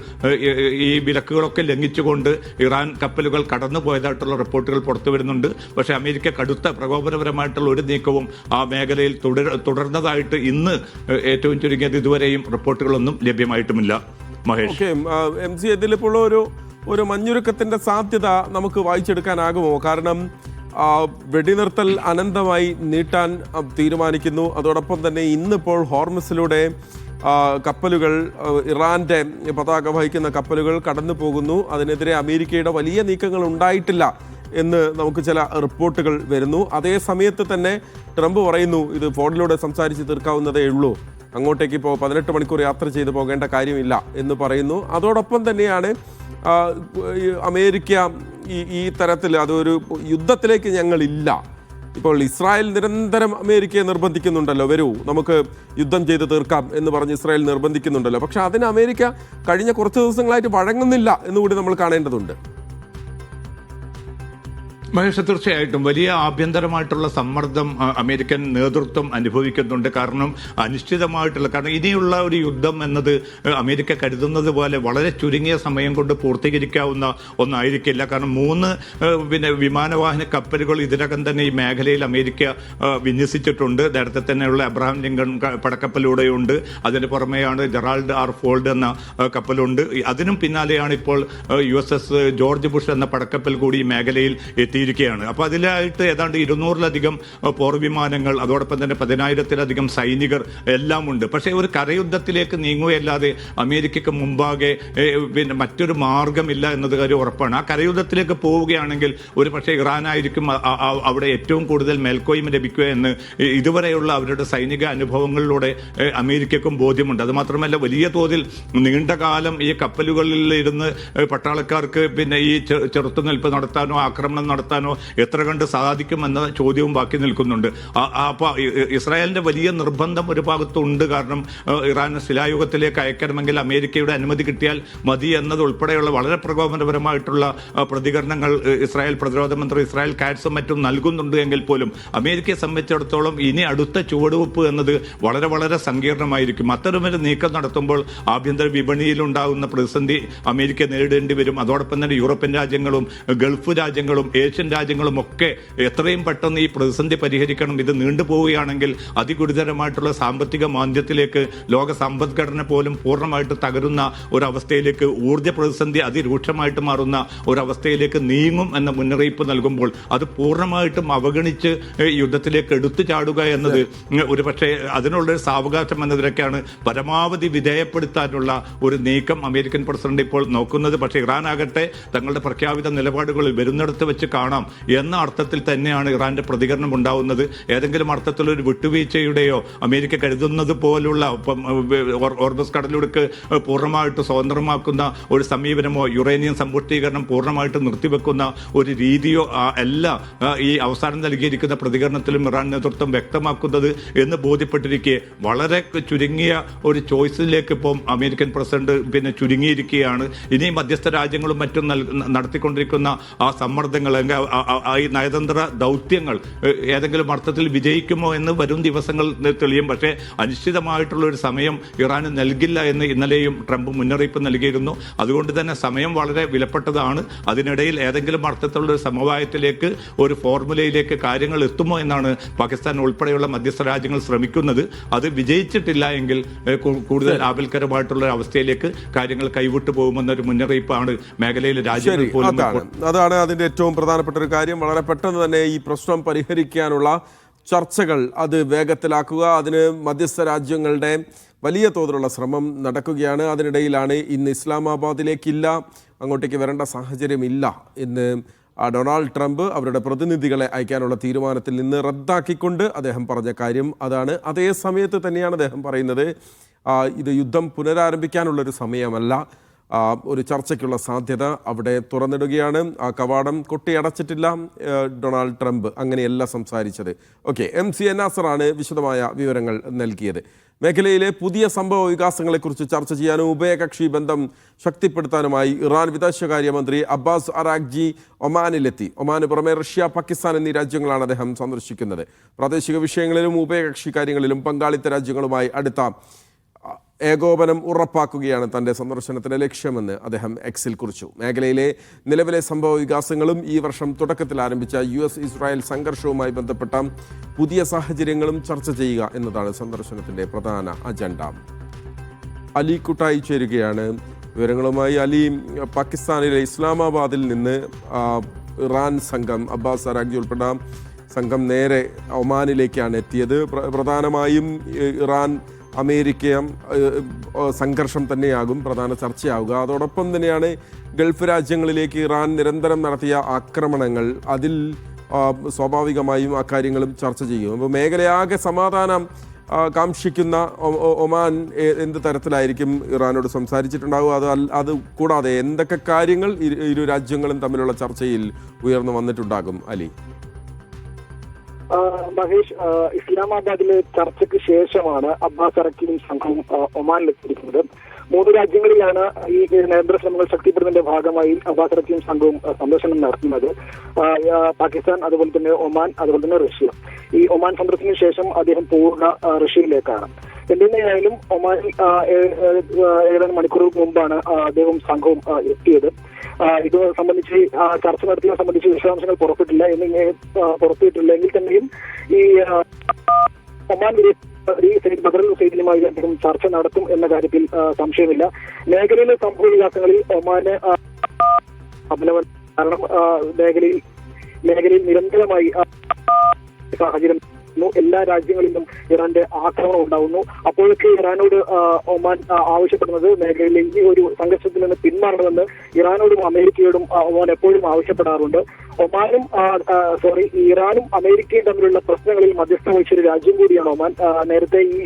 ഈ വിലക്കുകളൊക്കെ ലംഘിച്ചുകൊണ്ട് ഇറാൻ കപ്പലുകൾ കടന്നു പോയതായിട്ടുള്ള റിപ്പോർട്ടുകൾ പുറത്തു വരുന്നുണ്ട്. പക്ഷേ അമേരിക്ക കടുത്ത പ്രകോപനപരമായിട്ടുള്ള ഒരു നീക്കവും ആ മേഖലയിൽ തുടർന്നതായിട്ട് ഇന്ന് ഏറ്റവും ചുരുങ്ങിയത് ഇതുവരെയും റിപ്പോർട്ടുകളൊന്നും ലഭ്യമായിട്ടുമില്ല. മഹേഷ്, MC, ഇതിലിപ്പോൾ ഒരു മഞ്ഞുരുക്കത്തിന്റെ സാധ്യത നമുക്ക് വായിച്ചെടുക്കാനാകുമോ? കാരണം വെടിനിർത്തൽ അനന്തമായി നീട്ടാൻ തീരുമാനിക്കുന്നു. അതോടൊപ്പം തന്നെ ഇന്നിപ്പോൾ ഹോർമുസിലൂടെ കപ്പലുകൾ, ഇറാന്റെ പതാക വഹിക്കുന്ന കപ്പലുകൾ കടന്നു പോകുന്നു. അതിനെതിരെ അമേരിക്കയുടെ വലിയ നീക്കങ്ങൾ ഉണ്ടായിട്ടില്ല എന്ന് നമുക്ക് ചില റിപ്പോർട്ടുകൾ വരുന്നു. അതേ സമയത്ത് തന്നെ ട്രംപ് പറയുന്നു ഇത് ഫോണിലൂടെ സംസാരിച്ച് തീർക്കാവുന്നതേ ഉള്ളൂ, അങ്ങോട്ടേക്ക് ഇപ്പോൾ 18 മണിക്കൂർ യാത്ര ചെയ്ത് പോകേണ്ട കാര്യമില്ല എന്ന് പറയുന്നു. അതോടൊപ്പം തന്നെയാണ് അമേരിക്ക ഈ തരത്തിൽ അതൊരു യുദ്ധത്തിലേക്ക് ഞങ്ങളില്ല. ഇപ്പോൾ ഇസ്രായേൽ നിരന്തരം അമേരിക്കയെ നിർബന്ധിക്കുന്നുണ്ടല്ലോ, വരൂ നമുക്ക് യുദ്ധം ചെയ്ത് തീർക്കാം എന്ന് പറഞ്ഞ് ഇസ്രായേൽ നിർബന്ധിക്കുന്നുണ്ടല്ലോ. പക്ഷെ അതിന് അമേരിക്ക കഴിഞ്ഞ കുറച്ച് ദിവസങ്ങളായിട്ട് വഴങ്ങുന്നില്ല എന്നുകൂടി നമ്മൾ കാണേണ്ടതുണ്ട്. മഹേഷ്, തീർച്ചയായിട്ടും വലിയ ആഭ്യന്തരമായിട്ടുള്ള സമ്മർദ്ദം അമേരിക്കൻ നേതൃത്വം അനുഭവിക്കുന്നുണ്ട്. കാരണം ഇനിയുള്ള ഒരു യുദ്ധം എന്നത് അമേരിക്ക കരുതുന്നത് പോലെ വളരെ ചുരുങ്ങിയ സമയം കൊണ്ട് പൂർത്തീകരിക്കാവുന്ന ഒന്നായിരിക്കില്ല. കാരണം 3 വിമാനവാഹന കപ്പലുകൾ ഇതിനകം തന്നെ ഈ മേഖലയിൽ അമേരിക്ക വിന്യസിച്ചിട്ടുണ്ട്. നേരത്തെ തന്നെയുള്ള അബ്രഹാം ലിങ്കൺ പടക്കപ്പലൂടെയുണ്ട്. അതിന് പുറമെയാണ് ജെറാൾഡ് R. ഫോൾഡ് എന്ന കപ്പലുണ്ട്. അതിനും പിന്നാലെയാണ് ഇപ്പോൾ USS ജോർജ് ബുഷ് എന്ന പടക്കപ്പൽ കൂടി ഈ മേഖലയിൽ എത്തിയിരിക്കുകയാണ്. അപ്പോൾ അതിലായിട്ട് ഏതാണ്ട് 200-ലധികം പോർ വിമാനങ്ങൾ, അതോടൊപ്പം തന്നെ 10,000-ലധികം സൈനികർ എല്ലാം ഉണ്ട്. പക്ഷേ ഒരു കരയുദ്ധത്തിലേക്ക് നീങ്ങുകയല്ലാതെ അമേരിക്കയ്ക്ക് മുമ്പാകെ മറ്റൊരു മാർഗമില്ല എന്നത് കാര്യം ഉറപ്പാണ്. ആ കരയുദ്ധത്തിലേക്ക് പോവുകയാണെങ്കിൽ ഒരു പക്ഷേ ഇറാനായിരിക്കും അവിടെ ഏറ്റവും കൂടുതൽ മേൽക്കോയ്മ ലഭിക്കുക എന്ന് ഇതുവരെയുള്ള അവരുടെ സൈനിക അനുഭവങ്ങളിലൂടെ അമേരിക്കയ്ക്കും ബോധ്യമുണ്ട്. അതുമാത്രമല്ല, വലിയ തോതിൽ നീണ്ടകാലം ഈ കപ്പലുകളിൽ ഇരുന്ന് പട്ടാളക്കാർക്ക് ഈ ചെറുത്തുനിൽപ്പ് നടത്താനോ ആക്രമണം നടത്താനോ എത്ര കണ്ട് സാധിക്കുമെന്ന ചോദ്യവും ബാക്കി നിൽക്കുന്നുണ്ട്. അപ്പോൾ ഇസ്രായേലിന്റെ വലിയ നിർബന്ധം ഒരു ഭാഗത്തുണ്ട്. കാരണം ഇറാൻ ശിലായുഗത്തിലേക്ക് അയക്കണമെങ്കിൽ അമേരിക്കയുടെ അനുമതി കിട്ടിയാൽ മതി എന്നതുൾപ്പെടെയുള്ള വളരെ പ്രകോപനപരമായിട്ടുള്ള പ്രതികരണങ്ങൾ ഇസ്രായേൽ പ്രതിരോധ മന്ത്രി ഇസ്രായേൽ കാറ്റ്സും മറ്റും നൽകുന്നുണ്ട്. എങ്കിൽ പോലും അമേരിക്കയെ സംബന്ധിച്ചിടത്തോളം ഇനി അടുത്ത ചുവടുവെപ്പ് എന്നത് വളരെ വളരെ സങ്കീർണമായിരിക്കും. അത്തരമൊരു നീക്കം നടത്തുമ്പോൾ ആഭ്യന്തര വിപണിയിലുണ്ടാകുന്ന പ്രതിസന്ധി അമേരിക്ക നേരിടേണ്ടി വരും. അതോടൊപ്പം തന്നെ യൂറോപ്യൻ രാജ്യങ്ങളും ഗൾഫ് രാജ്യങ്ങളും ഏഷ്യൻ രാജ്യങ്ങളും ഒക്കെ എത്രയും പെട്ടെന്ന് ഈ പ്രതിസന്ധി പരിഹരിക്കണം. ഇത് നീണ്ടുപോവുകയാണെങ്കിൽ അതിഗുരുതരമായിട്ടുള്ള സാമ്പത്തിക മാന്ദ്യത്തിലേക്ക്, ലോക സമ്പദ്ഘടന പോലും പൂർണ്ണമായിട്ട് തകരുന്ന ഒരവസ്ഥയിലേക്ക്, ഊർജ്ജ പ്രതിസന്ധി അതിരൂക്ഷമായിട്ട് മാറുന്ന ഒരവസ്ഥയിലേക്ക് നീങ്ങും എന്ന മുന്നറിയിപ്പ് നൽകുമ്പോൾ അത് പൂർണ്ണമായിട്ടും അവഗണിച്ച് യുദ്ധത്തിലേക്ക് എടുത്തു ചാടുക എന്നത് ഒരു പക്ഷേ അതിനുള്ളൊരു സാവകാശം എന്നതിലൊക്കെയാണ് പരമാവധി വിധേയപ്പെടുത്താനുള്ള ഒരു നീക്കം അമേരിക്കൻ പ്രസിഡന്റ് ഇപ്പോൾ നോക്കുന്നത്. പക്ഷേ ഇറാനാകട്ടെ തങ്ങളുടെ പ്രഖ്യാപിത നിലപാടുകളിൽ വരുന്നിടത്ത് വെച്ച് കാണാം എന്ന അർത്ഥത്തിൽ തന്നെയാണ് ഇറാന്റെ പ്രതികരണം ഉണ്ടാവുന്നത്. ഏതെങ്കിലും അർത്ഥത്തിലൊരു വിട്ടുവീഴ്ചയുടെയോ അമേരിക്ക കരുതുന്നത് പോലുള്ള ഹോർമസ് കടലിടുക്ക് പൂർണ്ണമായിട്ട് സ്വതന്ത്രമാക്കുന്ന ഒരു സമീപനമോ യുറേനിയം സമ്പുഷ്ടീകരണം പൂർണ്ണമായിട്ട് നിർത്തിവെക്കുന്ന ഒരു രീതിയോ അല്ല ഈ അവസാനം നൽകിയിരിക്കുന്ന പ്രതികരണത്തിലും ഇറാൻ നേതൃത്വം വ്യക്തമാക്കുന്നത് എന്ന് ബോധ്യപ്പെട്ടിരിക്കെ വളരെ ചുരുങ്ങിയ ഒരു ചോയ്സിലേക്ക് ഇപ്പം അമേരിക്കൻ പ്രസിഡന്റ് ചുരുങ്ങിയിരിക്കുകയാണ്. ഇനി മധ്യസ്ഥ രാജ്യങ്ങളും മറ്റും നടത്തിക്കൊണ്ടിരിക്കുന്ന ആ സമ്മർദ്ദങ്ങൾ, ഈ നയതന്ത്ര ദൗത്യങ്ങൾ ഏതെങ്കിലും അർത്ഥത്തിൽ വിജയിക്കുമോ എന്ന് വരും ദിവസങ്ങൾ തെളിയും. പക്ഷേ അനിശ്ചിതമായിട്ടുള്ള ഒരു സമയം ഇറാന് നൽകില്ല എന്ന് ഇന്നലെയും ട്രംപ് മുന്നറിയിപ്പ് നൽകിയിരുന്നു. അതുകൊണ്ട് തന്നെ സമയം വളരെ വിലപ്പെട്ടതാണ്. അതിനിടയിൽ ഏതെങ്കിലും അർത്ഥത്തിലുള്ള ഒരു സമവായത്തിലേക്ക്, ഒരു ഫോർമുലയിലേക്ക് കാര്യങ്ങൾ എത്തുമോ എന്നാണ് പാകിസ്ഥാൻ ഉൾപ്പെടെയുള്ള മധ്യസ്ഥ രാജ്യങ്ങൾ ശ്രമിക്കുന്നത്. അത് വിജയിച്ചിട്ടില്ല എങ്കിൽ കൂടുതൽ ആപൽക്കരമായിട്ടുള്ള അവസ്ഥയിലേക്ക് കാര്യങ്ങൾ കൈവിട്ടു പോകുമെന്നൊരു മുന്നറിയിപ്പാണ് മേഖലയിലെ രാജ്യങ്ങൾ പോലും. അതാണ് അതിന്റെ ഏറ്റവും പ്രധാനപ്പെട്ട ഒരു കാര്യം. വളരെ പെട്ടെന്ന് തന്നെ ഈ പ്രശ്നം പരിഹരിക്കാനുള്ള ചർച്ചകൾ അത് വേഗത്തിലാക്കുക. അതിന് മധ്യസ്ഥ രാജ്യങ്ങളുടെ വലിയ തോതിലുള്ള ശ്രമം നടക്കുകയാണ്. അതിനിടയിലാണ് ഇന്ന് ഇസ്ലാമാബാദിലേക്കില്ല, അങ്ങോട്ടേക്ക് വരേണ്ട സാഹചര്യമില്ല എന്ന് ഡൊണാൾഡ് ട്രംപ് അവരുടെ പ്രതിനിധികളെ അയക്കാനുള്ള തീരുമാനത്തിൽ നിന്ന് റദ്ദാക്കിക്കൊണ്ട് അദ്ദേഹം പറഞ്ഞ കാര്യം അതാണ്. അതേ സമയത്ത് തന്നെയാണ് അദ്ദേഹം പറയുന്നത് ഇത് യുദ്ധം പുനരാരംഭിക്കാനുള്ളൊരു സമയമല്ല, ഒരു ചർച്ചയ്ക്കുള്ള സാധ്യത അവിടെ തുറന്നിടുകയാണ്. ആ കവാടം കൊട്ടിയടച്ചിട്ടില്ല ഡൊണാൾഡ് ട്രംപ്, അങ്ങനെയല്ല സംസാരിച്ചത്. ഓക്കെ, MC നാസറാണ് വിശദമായ വിവരങ്ങൾ നൽകിയത്. മേഖലയിലെ പുതിയ സംഭവ വികാസങ്ങളെക്കുറിച്ച് ചർച്ച ചെയ്യാനും ഉഭയകക്ഷി ബന്ധം ശക്തിപ്പെടുത്താനുമായി ഇറാൻ വിദേശകാര്യമന്ത്രി അബ്ബാസ് അറാഖ്ജി ഒമാനിലെത്തി. ഒമാന് പുറമെ റഷ്യ, പാകിസ്ഥാൻ എന്നീ രാജ്യങ്ങളാണ് അദ്ദേഹം സന്ദർശിക്കുന്നത്. പ്രാദേശിക വിഷയങ്ങളിലും ഉഭയകക്ഷി കാര്യങ്ങളിലും പങ്കാളിത്ത രാജ്യങ്ങളുമായി അടുത്ത ഏകോപനം ഉറപ്പാക്കുകയാണ് തൻ്റെ സന്ദർശനത്തിൻ്റെ ലക്ഷ്യമെന്ന് അദ്ദേഹം എക്സിൽ കുറിച്ചു. മേഖലയിലെ നിലവിലെ സംഭവ വികാസങ്ങളും ഈ വർഷം തുടക്കത്തിൽ ആരംഭിച്ച US-ഇസ്രായേൽ സംഘർഷവുമായി ബന്ധപ്പെട്ട പുതിയ സാഹചര്യങ്ങളും ചർച്ച ചെയ്യുക എന്നതാണ് സന്ദർശനത്തിൻ്റെ പ്രധാന അജണ്ട. അലി കുട്ടായി ചേരുകയാണ് വിവരങ്ങളുമായി. അലി, പാകിസ്ഥാനിലെ ഇസ്ലാമാബാദിൽ നിന്ന് ഇറാൻ സംഘം, അബ്ബാസ് അറാഖ്ജി ഉൾപ്പെട്ട സംഘം നേരെ ഒമാനിലേക്കാണ് എത്തിയത്. പ്രധാനമായും ഇറാൻ അമേരിക്ക സംഘർഷം തന്നെയാകും പ്രധാന ചർച്ചയാവുക. അതോടൊപ്പം തന്നെയാണ് ഗൾഫ് രാജ്യങ്ങളിലേക്ക് ഇറാൻ നിരന്തരം നടത്തിയ ആക്രമണങ്ങൾ, അതിൽ സ്വാഭാവികമായും ആ കാര്യങ്ങളും ചർച്ച ചെയ്യും. അപ്പോൾ മേഖലയാകെ സമാധാനം കാക്ഷിക്കുന്ന ഒമാൻ എന്ത് തരത്തിലായിരിക്കും ഇറാനോട് സംസാരിച്ചിട്ടുണ്ടാവുക? അത് കൂടാതെ എന്തൊക്കെ കാര്യങ്ങൾ ഇരു രാജ്യങ്ങളും തമ്മിലുള്ള ചർച്ചയിൽ ഉയർന്നു വന്നിട്ടുണ്ടാകും അലി? മഹേഷ്, ഇസ്ലാമാബാദിലെ ചർച്ചയ്ക്ക് ശേഷമാണ് അബ്ബാസ് അറാഖ്ജിയും സംഘവും ഒമാനിലെത്തിയിരിക്കുന്നത്. 3 രാജ്യങ്ങളിലാണ് ഈ നയതന്ത്ര ശ്രമങ്ങൾ ശക്തിപ്പെടുന്നതിന്റെ ഭാഗമായി അബ്ബാസ് അറാഖ്ജിയും സംഘവും സന്ദർശനം നടത്തുന്നത്. പാകിസ്ഥാൻ, അതുപോലെ തന്നെ ഒമാൻ, അതുപോലെ തന്നെ റഷ്യ. ഈ ഒമാൻ സന്ദർശനത്തിന് ശേഷം അദ്ദേഹം പൂർണ്ണ റഷ്യയിലേക്കാണ്. എന്തിനായാലും ഒമാനിൽ ഏതാനും മണിക്കൂറുകൾക്ക് മുമ്പാണ് അദ്ദേഹം സംഘവും എത്തിയത്. ഇത് സംബന്ധിച്ച് ചർച്ച നടത്തിയതിനെ സംബന്ധിച്ച് വിശദാംശങ്ങൾ പുറത്തുവിട്ടില്ല എങ്കിൽ തന്നെയും ഈ ഒമാൻ സെയ്ദ് ബദറുൽ ഹുസൈനുമായി അദ്ദേഹം ചർച്ച നടത്തും എന്ന കാര്യത്തിൽ സംശയമില്ല. മേഖലയിലെ സംഭവ വികാസങ്ങളിൽ ഒമാന് അഭിനവൻ, കാരണം മേഖലയിൽ നിരന്തരമായി സാഹചര്യം, എല്ലാ രാജ്യങ്ങളിലും ഇറാന്റെ ആക്രമണം ഉണ്ടാവുന്നു. അപ്പോഴൊക്കെ ഇറാനോട് ഒമാൻ ആവശ്യപ്പെടുന്നത് മേഖലയിലെ ഈ ഒരു സംഘർഷത്തിൽ നിന്ന് പിന്മാറണമെന്ന് ഇറാനോടും അമേരിക്കയോടും ഒമാൻ എപ്പോഴും ആവശ്യപ്പെടാറുണ്ട്. ഇറാനും അമേരിക്കയും തമ്മിലുള്ള പ്രശ്നങ്ങളിൽ മധ്യസ്ഥ വഹിച്ചൊരു രാജ്യം കൂടിയാണ് ഒമാൻ. നേരത്തെ ഈ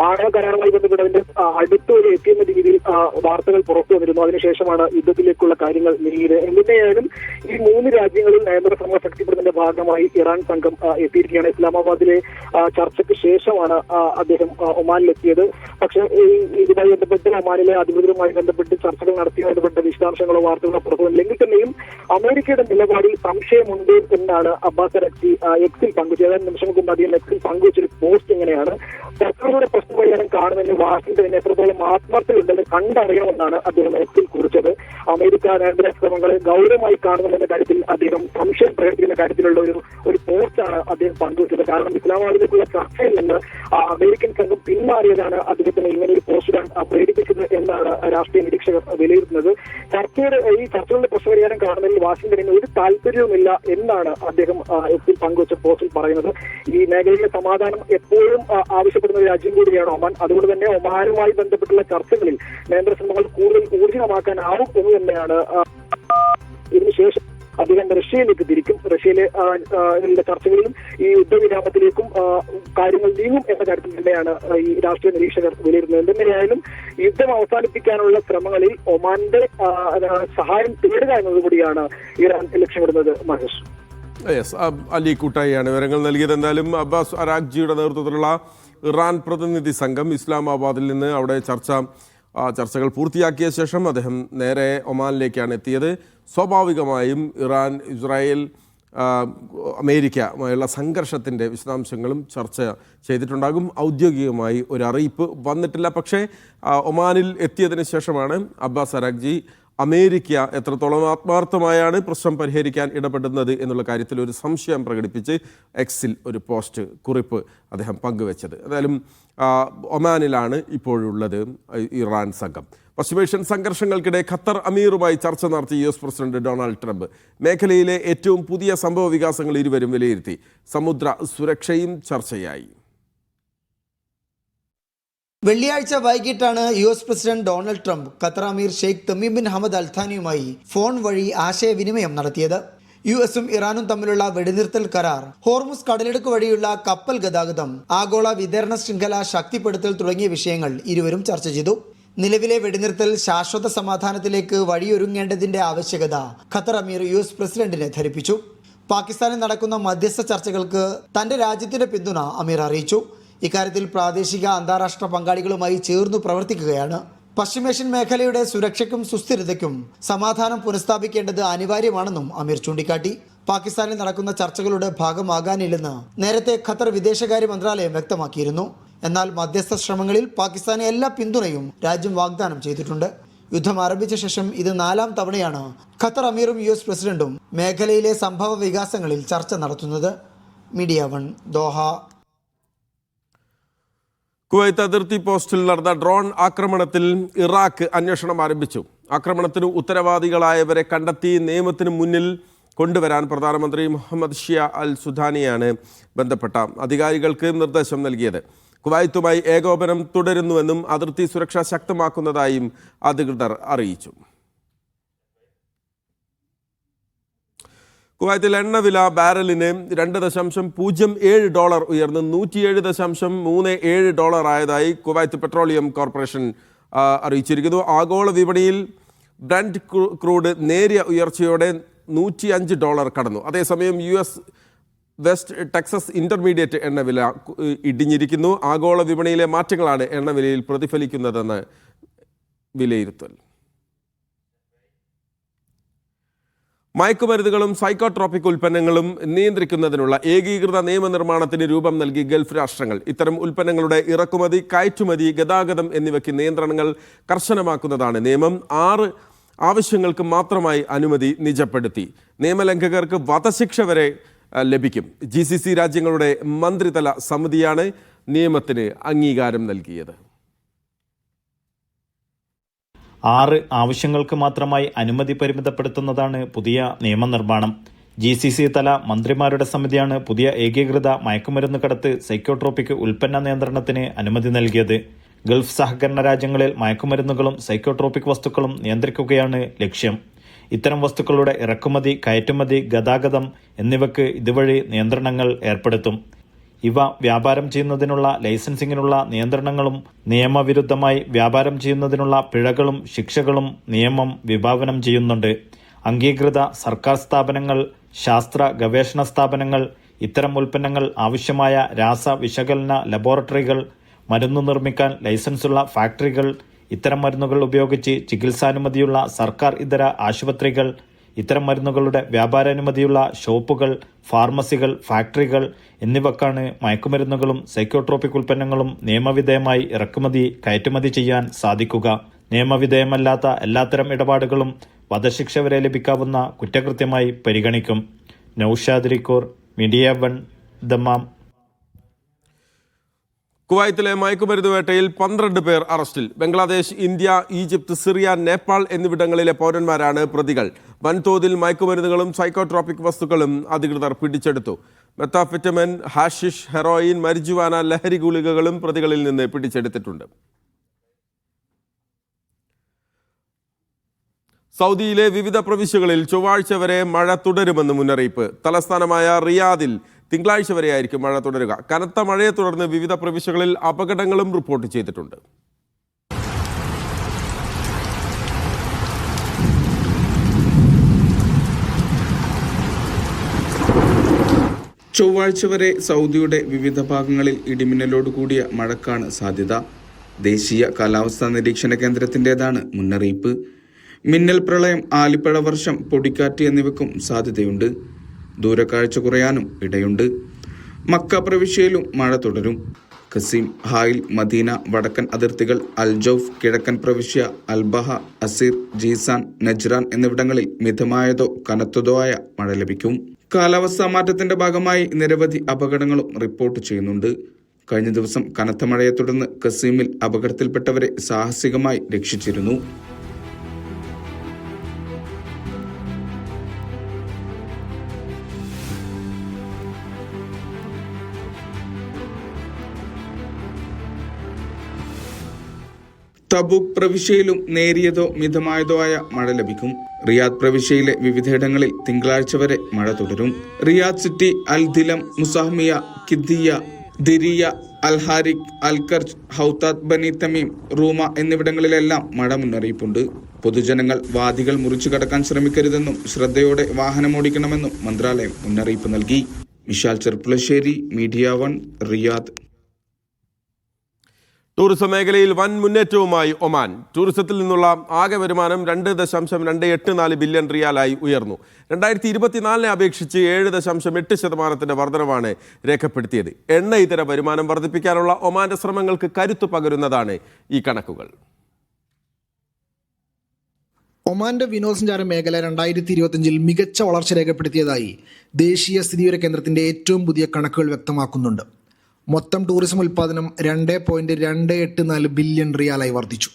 ആണവ കരാറുമായി ബന്ധപ്പെട്ടതിന്റെ അടുത്തൊരു എത്തിയെന്ന രീതിയിൽ വാർത്തകൾ പുറത്തു വന്നിരുന്നു. അതിനുശേഷമാണ് യുദ്ധത്തിലേക്കുള്ള കാര്യങ്ങൾ നീങ്ങിയത്. എന്തിനായാലും ഈ 3 രാജ്യങ്ങളിൽ നയതന്ത്ര ശ്രമം ശക്തിപ്പെടുന്നതിന്റെ ഭാഗമായി ഇറാൻ സംഘം എത്തിയിരിക്കുകയാണ്. ഇസ്ലാമാബാദിലെ ചർച്ചയ്ക്ക് ശേഷമാണ് അദ്ദേഹം ഒമാനിലെത്തിയത്. പക്ഷേ ഇതുമായി ബന്ധപ്പെട്ട് ഒമാനിലെ അധികൃതരുമായി ബന്ധപ്പെട്ട് ചർച്ചകൾ നടത്തിയതുമായി ബന്ധപ്പെട്ട വിശദാംശങ്ങളോ വാർത്തകളോ പുറത്തു വന്നില്ലെങ്കിൽ തന്നെയും അമേരിക്കയുടെ നിലപാടിൽ സംശയമുണ്ട് എന്നാണ് അബ്ബാസ് അറാഖ്ജി എക്സിൽ പങ്കുവച്ചത്. ഏതാനും നിമിഷങ്ങൾക്ക് മുമ്പ് അദ്ദേഹം എക്സിൽ പങ്കുവച്ചൊരു പോസ്റ്റ് ഇങ്ങനെയാണ്: സർക്കാരുടെ പ്രശ്നപരിഹാരം കാണുന്നതിന് വാഷിംഗ്ടണിന് എത്രത്തോളം ആത്മാർത്ഥതയുണ്ടെന്ന് കണ്ടറിയണമെന്നാണ് അദ്ദേഹം എക്സിൽ കുറിച്ചത്. അമേരിക്ക നയതന്ത്ര ശ്രമങ്ങളെ ഗൗരവമായി കാണുന്നതിന്റെ കാര്യത്തിൽ അദ്ദേഹം സംശയം പ്രകടിപ്പിക്കുന്ന കാര്യത്തിലുള്ള ഒരു പോസ്റ്റാണ് അദ്ദേഹം പങ്കുവച്ചത്. കാരണം ഇസ്ലാമാബാദിലേക്കുള്ള ചർച്ചയിൽ നിന്ന് അമേരിക്കൻ സംഘം പിന്മാറിയതാണ് അദ്ദേഹത്തിന് ഇങ്ങനെ ഒരു പോസ്റ്റിടാൻ പ്രേരിപ്പിച്ചത് എന്നാണ് രാഷ്ട്രീയ നിരീക്ഷകർ വിലയിരുത്തുന്നത്. ഈ ചർച്ചകളുടെ പ്രശ്നപരിഹാരം കാണുന്നതിൽ വാഷിംഗ്ടണിന് ഒരു താല്പര്യവുമില്ല എന്നാണ് അദ്ദേഹം എക്സിൽ പങ്കുവച്ച പോസ്റ്റിൽ പറയുന്നത്. ഈ മേഖലയിലെ സമാധാനം എപ്പോഴും ആവശ്യപ്പെടുന്ന രാജ്യം കൂടിയാണ് ഒമാൻ. അതുകൊണ്ട് തന്നെ ഒമാനുമായി ബന്ധപ്പെട്ടുള്ള ചർച്ചകളിൽ നയതന്ത്ര ശ്രമങ്ങൾ കൂടുതൽ ഊർജിതമാക്കാനാവും എന്ന് തന്നെയാണ് ഇതിനുശേഷം അദ്ദേഹം റഷ്യയിലേക്ക് തിരിക്കും. റഷ്യയിലെ ചർച്ചകളിലും ഈ യുദ്ധവിരാമത്തിലേക്കും കാര്യങ്ങൾ നീങ്ങും എന്ന കാര്യത്തിൽ തന്നെയാണ് ഈ രാഷ്ട്രീയ നിരീക്ഷകർ വിലയിരുത്തുന്നത്. എന്തെങ്ങനെയായാലും യുദ്ധം അവസാനിപ്പിക്കാനുള്ള ശ്രമങ്ങളിൽ ഒമാന്റെ സഹായം തേടുക എന്നതുകൂടിയാണ് ഇറാൻ ലക്ഷ്യമിടുന്നത്. മഹേഷ്. അലി കൂട്ടായിയാണ് വിവരങ്ങൾ നൽകിയത്. എന്തായാലും അബ്ബാസ് അരാഗ്ജിയുടെ നേതൃത്വത്തിലുള്ള ഇറാൻ പ്രതിനിധി സംഘം ഇസ്ലാമാബാദിൽ നിന്ന് അവിടെ ചർച്ചകൾ പൂർത്തിയാക്കിയ ശേഷം അദ്ദേഹം നേരെ ഒമാനിലേക്കാണ് എത്തിയത്. സ്വാഭാവികമായും ഇറാൻ, ഇസ്രായേൽ, അമേരിക്കയുമായുള്ള സംഘർഷത്തിൻ്റെ വിശദാംശങ്ങളും ചർച്ച ചെയ്തിട്ടുണ്ടാകും. ഔദ്യോഗികമായി ഒരു അറിയിപ്പ് വന്നിട്ടില്ല. പക്ഷേ ഒമാനിൽ എത്തിയതിന് ശേഷമാണ് അബ്ബാസ് അരാഗ്ജി അമേരിക്ക എത്രത്തോളം ആത്മാർത്ഥമായാണ് പ്രശ്നം പരിഹരിക്കാൻ ഇടപെടുന്നത് എന്നുള്ള കാര്യത്തിൽ ഒരു സംശയം പ്രകടിപ്പിച്ച് എക്സിൽ ഒരു പോസ്റ്റ് കുറിപ്പ് അദ്ദേഹം പങ്കുവച്ചത്. എന്തായാലും ഒമാനിലാണ് ഇപ്പോഴുള്ളത് ഇറാൻ സംഘം. പശ്ചിമേഷ്യൻ സംഘർഷങ്ങൾക്കിടെ ഖത്തർ അമീറുമായി ചർച്ച നടത്തി US പ്രസിഡന്റ് ഡൊണാൾഡ് ട്രംപ്. മേഖലയിലെ ഏറ്റവും പുതിയ സംഭവ വികാസങ്ങൾ ഇരുവരും വിലയിരുത്തി. സമുദ്ര സുരക്ഷയും ചർച്ചയായി. വെള്ളിയാഴ്ച വൈകിട്ടാണ് US president Donald Trump Qatar അമീർ Sheikh Tamim bin Hamad Al താനിയുമായി ഫോൺ വഴി ആശയവിനിമയം നടത്തിയത്. US-ഉം ഇറാനും തമ്മിലുള്ള വെടിനിർത്തൽ കരാർ, ഹോർമുസ് കടലിടുക്ക് വഴിയുള്ള കപ്പൽ ഗതാഗതം, ആഗോള വിതരണ ശൃംഖല ശക്തിപ്പെടുത്തൽ തുടങ്ങിയ വിഷയങ്ങൾ ഇരുവരും ചർച്ച ചെയ്തു. നിലവിലെ വെടിനിർത്തൽ ശാശ്വത സമാധാനത്തിലേക്ക് വഴിയൊരുങ്ങേണ്ടതിന്റെ ആവശ്യകത ഖത്തർ അമീർ US പ്രസിഡന്റിനെ ധരിപ്പിച്ചു. പാകിസ്ഥാനിൽ നടക്കുന്ന മധ്യസ്ഥ ചർച്ചകൾക്ക് തന്റെ രാജ്യത്തിന്റെ പിന്തുണ അമീർ അറിയിച്ചു. ഇക്കാര്യത്തിൽ പ്രാദേശിക അന്താരാഷ്ട്ര പങ്കാളികളുമായി ചേർന്നു പ്രവർത്തിക്കുകയാണ്. പശ്ചിമേഷ്യൻ മേഖലയുടെ സുരക്ഷയ്ക്കും സുസ്ഥിരതയ്ക്കും സമാധാനം പുനഃസ്ഥാപിക്കേണ്ടത് അനിവാര്യമാണെന്നും അമീർ ചൂണ്ടിക്കാട്ടി. പാകിസ്ഥാനിൽ നടക്കുന്ന ചർച്ചകളുടെ ഭാഗമാകാനില്ലെന്ന് നേരത്തെ ഖത്തർ വിദേശകാര്യ മന്ത്രാലയം വ്യക്തമാക്കിയിരുന്നു. എന്നാൽ മധ്യസ്ഥ ശ്രമങ്ങളിൽ പാകിസ്ഥാന് എല്ലാ പിന്തുണയും രാജ്യം വാഗ്ദാനം ചെയ്തിട്ടുണ്ട്. യുദ്ധം ആരംഭിച്ച ശേഷം ഇത് 4ാം തവണയാണ് ഖത്തർ അമീറും US പ്രസിഡന്റും മേഖലയിലെ സംഭവ വികാസങ്ങളിൽ ചർച്ച നടത്തുന്നത്. Media 1 Doha. കുവൈത്ത് അതിർത്തി പോസ്റ്റിൽ നടന്ന ഡ്രോൺ ആക്രമണത്തിൽ ഇറാഖ് അന്വേഷണം ആരംഭിച്ചു. ആക്രമണത്തിന് ഉത്തരവാദികളായവരെ കണ്ടെത്തി നിയമത്തിന് മുന്നിൽ കൊണ്ടുവരാൻ പ്രധാനമന്ത്രി മുഹമ്മദ് ഷിയ അൽ സുധാനിയാണ് ബന്ധപ്പെട്ട അധികാരികൾക്ക് നിർദ്ദേശം നൽകിയത്. കുവൈത്തുമായി ഏകോപനം തുടരുന്നുവെന്നും അതിർത്തി സുരക്ഷ ശക്തമാക്കുന്നതായും അധികൃതർ അറിയിച്ചു. കുവൈത്തിൽ എണ്ണവില ബാരലിന് $2.07 ഉയർന്ന് $107.37 ആയതായി കുവൈത്ത് പെട്രോളിയം കോർപ്പറേഷൻ അറിയിച്ചിരിക്കുന്നു. ആഗോള വിപണിയിൽ ബ്രന്റ് ക്രൂഡ് നേരിയ ഉയർച്ചയോടെ $105 കടന്നു. അതേസമയം US വെസ്റ്റ് ടെക്സസ് ഇന്റർമീഡിയറ്റ് എണ്ണവില ഇടിഞ്ഞിരിക്കുന്നു. ആഗോള വിപണിയിലെ മാറ്റങ്ങളാണ് എണ്ണവിലയിൽ പ്രതിഫലിക്കുന്നതെന്ന് വിലയിരുത്തൽ. മയക്കുമരുന്നുകളും സൈക്കോട്രോപിക് ഉൽപ്പന്നങ്ങളും നിയന്ത്രിക്കുന്നതിനുള്ള ഏകീകൃത നിയമനിർമ്മാണത്തിന് രൂപം നൽകി ഗൾഫ് രാഷ്ട്രങ്ങൾ. ഇത്തരം ഉൽപ്പന്നങ്ങളുടെ ഇറക്കുമതി, കയറ്റുമതി, ഗതാഗതം എന്നിവയ്ക്ക് നിയന്ത്രണങ്ങൾ കർശനമാക്കുന്നതാണ് നിയമം. 6 ആവശ്യങ്ങൾക്ക് മാത്രമായി അനുമതി നിജപ്പെടുത്തി. നിയമലംഘകർക്ക് വധശിക്ഷ വരെ ലഭിക്കും. GCC രാജ്യങ്ങളുടെ മന്ത്രിതല സമിതിയാണ് നിയമത്തിന് അംഗീകാരം നൽകിയത്. 6 ആവശ്യങ്ങൾക്ക് മാത്രമായി അനുമതി പരിമിതപ്പെടുത്തുന്നതാണ് പുതിയ നിയമനിർമ്മാണം. GCC തല മന്ത്രിമാരുടെ സമിതിയാണ് പുതിയ ഏകീകൃത മയക്കുമരുന്ന് കടത്ത്, സൈക്കോട്രോപിക് ഉൽപ്പന്ന നിയന്ത്രണത്തിന് അനുമതി നൽകിയത്. ഗൾഫ് സഹകരണ രാജ്യങ്ങളിൽ മയക്കുമരുന്നുകളും സൈക്കോട്രോപിക് വസ്തുക്കളും നിയന്ത്രിക്കുകയാണ് ലക്ഷ്യം. ഇത്തരം വസ്തുക്കളുടെ ഇറക്കുമതി, കയറ്റുമതി, ഗതാഗതം എന്നിവയ്ക്ക് ഇതുവഴി നിയന്ത്രണങ്ങൾ ഏർപ്പെടുത്തും. ഇവ വ്യാപാരം ചെയ്യുന്നതിനുള്ള ലൈസൻസിങ്ങിനുള്ള നിയന്ത്രണങ്ങളും നിയമവിരുദ്ധമായി വ്യാപാരം ചെയ്യുന്നതിനുള്ള പിഴകളും ശിക്ഷകളും നിയമം വിഭാവനം ചെയ്യുന്നുണ്ട്. അംഗീകൃത സർക്കാർ സ്ഥാപനങ്ങൾ, ശാസ്ത്ര ഗവേഷണ സ്ഥാപനങ്ങൾ, ഇത്തരം ഉൽപ്പന്നങ്ങൾ ആവശ്യമായ രാസ വിശകലന ലബോറട്ടറികൾ, മരുന്ന് നിർമ്മിക്കാൻ ലൈസൻസുള്ള ഫാക്ടറികൾ, ഇത്തരം മരുന്നുകൾ ഉപയോഗിച്ച് ചികിത്സാനുമതിയുള്ള സർക്കാർ ഇതര ആശുപത്രികൾ, ഇത്തരം മരുന്നുകളുടെ വ്യാപാരാനുമതിയുള്ള ഷോപ്പുകൾ, ഫാർമസികൾ, ഫാക്ടറികൾ എന്നിവക്കാണ് മയക്കുമരുന്നുകളും സൈക്കോട്രോപിക് ഉൽപ്പന്നങ്ങളും നിയമവിധേയമായി ഇറക്കുമതി, കയറ്റുമതി ചെയ്യാൻ സാധിക്കുക. നിയമവിധേയമല്ലാത്ത എല്ലാത്തരം ഇടപാടുകളും വധശിക്ഷ വരെ ലഭിക്കാവുന്ന കുറ്റകൃത്യമായി പരിഗണിക്കും. Naushad റിക്കൂർ, media 1, Dammam. കുവൈത്തിലെ മയക്കുമരുന്ന് വേട്ടയിൽ 12 പേർ അറസ്റ്റിൽ. Bangladesh, India, Egypt, Syria, Nepal എന്നിവിടങ്ങളിലെ പൗരന്മാരാണ് പ്രതികൾ. വൻതോതിൽ മയക്കുമരുന്നുകളും സൈക്കോട്രോപിക് വസ്തുക്കളും അധികൃതർ പിടിച്ചെടുത്തു. മെത്താഫെറ്റമിൻ, ഹാഷിഷ്, ഹെറോയിൻ, മരിജുവാന, ലഹരി ഗുളികകളും പ്രതികളിൽ നിന്ന് പിടിച്ചെടുത്തിട്ടുണ്ട്. സൗദിയിലെ വിവിധ പ്രവിശ്യകളിൽ ചൊവ്വാഴ്ച വരെ മഴ തുടരുമെന്ന് മുന്നറിയിപ്പ്. തലസ്ഥാനമായ റിയാദിൽ തിങ്കളാഴ്ച വരെയായിരിക്കും മഴ തുടരുക. കനത്ത മഴയെ തുടർന്ന് വിവിധ പ്രവിശ്യകളിൽ അപകടങ്ങളും റിപ്പോർട്ട് ചെയ്തിട്ടുണ്ട്. ചൊവ്വാഴ്ച വരെ സൗദിയുടെ വിവിധ ഭാഗങ്ങളിൽ ഇടിമിന്നലോട് കൂടിയ മഴക്കാണ് സാധ്യത. ദേശീയ കാലാവസ്ഥാ നിരീക്ഷണ കേന്ദ്രത്തിൻ്റെതാണ് മുന്നറിയിപ്പ്. മിന്നൽ പ്രളയം, ആലിപ്പഴ വർഷം, പൊടിക്കാറ്റ് എന്നിവയ്ക്കും സാധ്യതയുണ്ട്. ദൂരക്കാഴ്ച കുറയാനും ഇടയുണ്ട്. മക്ക പ്രവിശ്യയിലും മഴ തുടരും. ഖസീം, ഹായിൽ, മദീന, വടക്കൻ അതിർത്തികൾ, അൽജൌഫ്, കിഴക്കൻ പ്രവിശ്യ, അൽബഹ, അസീർ, ജീസാൻ, നജ്റാൻ എന്നിവിടങ്ങളിൽ മിതമായതോ കനത്തതോ ആയ മഴ ലഭിക്കും. കാലാവസ്ഥാ മാറ്റത്തിന്റെ ഭാഗമായി നിരവധി അപകടങ്ങളും റിപ്പോർട്ട് ചെയ്യുന്നുണ്ട്. കഴിഞ്ഞ ദിവസം കനത്ത മഴയെ തുടർന്ന് ഖസീമിൽ അപകടത്തിൽപ്പെട്ടവരെ സാഹസികമായി രക്ഷിച്ചിരുന്നു. തബൂക്ക് പ്രവിശ്യയിലും നേരിയതോ മിതമായതോ ആയ മഴ ലഭിക്കും. റിയാദ് പ്രവിശ്യയിലെ വിവിധയിടങ്ങളിൽ തിങ്കളാഴ്ച വരെ മഴ തുടരും. റിയാദ് സിറ്റി, അൽ ദിലം, മുസാഹ്മിയ, കിദ്ദിയ, ദിരിയ, അൽ ഹാരിഖ്, അൽ കർജ്, ഹൗതാദ്, ബനി തമീം, റൂമ എന്നിവിടങ്ങളിലെല്ലാം മഴ മുന്നറിയിപ്പുണ്ട്. പൊതുജനങ്ങൾ വാദികൾ മുറിച്ചു കടക്കാൻ ശ്രമിക്കരുതെന്നും ശ്രദ്ധയോടെ വാഹനമോടിക്കണമെന്നും മന്ത്രാലയം മുന്നറിയിപ്പ് നൽകി. Vishal Cherpulassery, media 1, Riyadh. Tourism മേഖലയിൽ വൻ മുന്നേറ്റവുമായി ഒമാൻ. ടൂറിസത്തിൽ നിന്നുള്ള ആകെ വരുമാനം 2.284 ബില്യൺ റിയാലായി ഉയർന്നു. 2024 അപേക്ഷിച്ച് 7.8% വർധനവാണ് രേഖപ്പെടുത്തിയത്. എണ്ണ ഇതര വരുമാനം വർദ്ധിപ്പിക്കാനുള്ള ഒമാന്റെ ശ്രമങ്ങൾക്ക് കരുത്തു പകരുന്നതാണ് ഈ കണക്കുകൾ. ഒമാന്റെ വിനോദസഞ്ചാര മേഖല 2025 മികച്ച വളർച്ച രേഖപ്പെടുത്തിയതായി ദേശീയ സ്ഥിതിവിവര കേന്ദ്രത്തിന്റെ ഏറ്റവും പുതിയ കണക്കുകൾ വ്യക്തമാക്കുന്നുണ്ട്. മൊത്തം ടൂറിസം ഉൽപ്പാദനം 2.284 ബില്യൺ റിയാലായി വർദ്ധിച്ചു.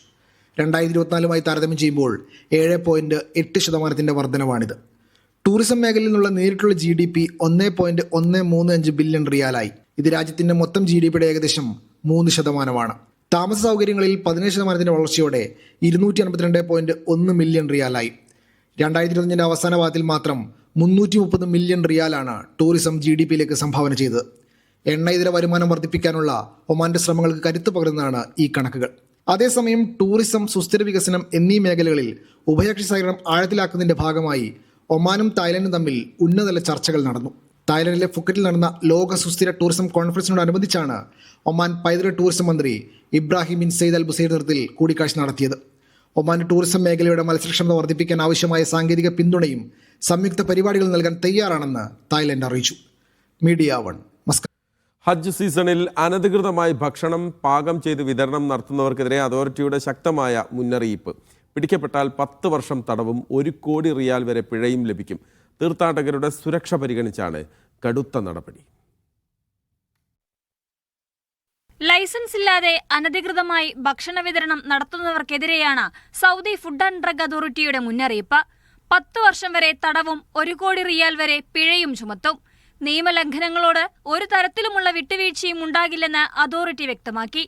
2024 താരതമ്യം ചെയ്യുമ്പോൾ 7.8% വർധനവാണിത്. ടൂറിസം മേഖലയിൽ നിന്നുള്ള നേരിട്ടുള്ള GDP 1.135 ബില്യൺ റിയാലായി. ഇത് രാജ്യത്തിന്റെ മൊത്തം GDPയുടെ ഏകദേശം 3%. താമസ സൗകര്യങ്ങളിൽ 17% വളർച്ചയോടെ 252.1 മില്യൺ റിയാലായി. 2025 അവസാന പാദത്തിൽ മാത്രം 330 മില്യൺ റിയാലാണ് ടൂറിസം GDPയിലേക്ക് സംഭാവന ചെയ്തത്. എണ്ണ ഇതര വരുമാനം വർദ്ധിപ്പിക്കാനുള്ള ഒമാന്റെ ശ്രമങ്ങൾക്ക് കരുത്ത് പകരുന്നതാണ് ഈ കണക്കുകൾ. അതേസമയം ടൂറിസം, സുസ്ഥിര വികസനം എന്നീ മേഖലകളിൽ ഉഭയകക്ഷി സഹകരണം ആഴത്തിലാക്കുന്നതിന്റെ ഭാഗമായി ഒമാനും തായ്ലൻഡും തമ്മിൽ ഉന്നതതല ചർച്ചകൾ നടന്നു. തായ്ലൻഡിലെ ഫുക്കറ്റിൽ നടന്ന ലോക സുസ്ഥിര ടൂറിസം കോൺഫറൻസിനോടനുബന്ധിച്ചാണ് ഒമാൻ പൈതൃക ടൂറിസം മന്ത്രി ഇബ്രാഹിം ബിൻ സെയ്ദ് അൽ ബുസൈർ നേതൃത്വത്തിൽ കൂടിക്കാഴ്ച നടത്തിയത്. ഒമാന്റെ ടൂറിസം മേഖലയുടെ മത്സരക്ഷമത വർദ്ധിപ്പിക്കാൻ ആവശ്യമായ സാങ്കേതിക പിന്തുണയും സംയുക്ത പരിപാടികൾ നൽകാൻ തയ്യാറാണെന്ന് തായ്ലൻഡ് അറിയിച്ചു. Media 1, Muscat. ഹജ്ജ് സീസണിൽ അനധികൃതമായി ഭക്ഷണം പാകം ചെയ്ത് വിതരണം നടത്തുന്നവർക്കെതിരെ അതോറിറ്റിയുടെ ശക്തമായ മുന്നറിയിപ്പ്. പിടിക്കപ്പെട്ടാൽ 10 വർഷം തടവും 1 കോടി റിയാൽ വരെ പിഴയും ലഭിക്കും. തീർത്ഥാടകരുടെ സുരക്ഷ പരിഗണിച്ചാണ് കടുത്ത നടപടി. ലൈസൻസ് ഇല്ലാതെ അനധികൃതമായി ഭക്ഷണ വിതരണം നടത്തുന്നവർക്കെതിരെയാണ് സൗദി ഫുഡ് ആൻഡ് ഡ്രഗ് അതോറിറ്റിയുടെ മുന്നറിയിപ്പ്. 10 വർഷം വരെ തടവും 1 കോടി റിയാൽ വരെ പിഴയും ചുമത്തും. നിയമലംഘനങ്ങളോട് ഒരു തരത്തിലുമുള്ള വിട്ടുവീഴ്ചയും ഉണ്ടാകില്ലെന്ന് അതോറിറ്റി വ്യക്തമാക്കി.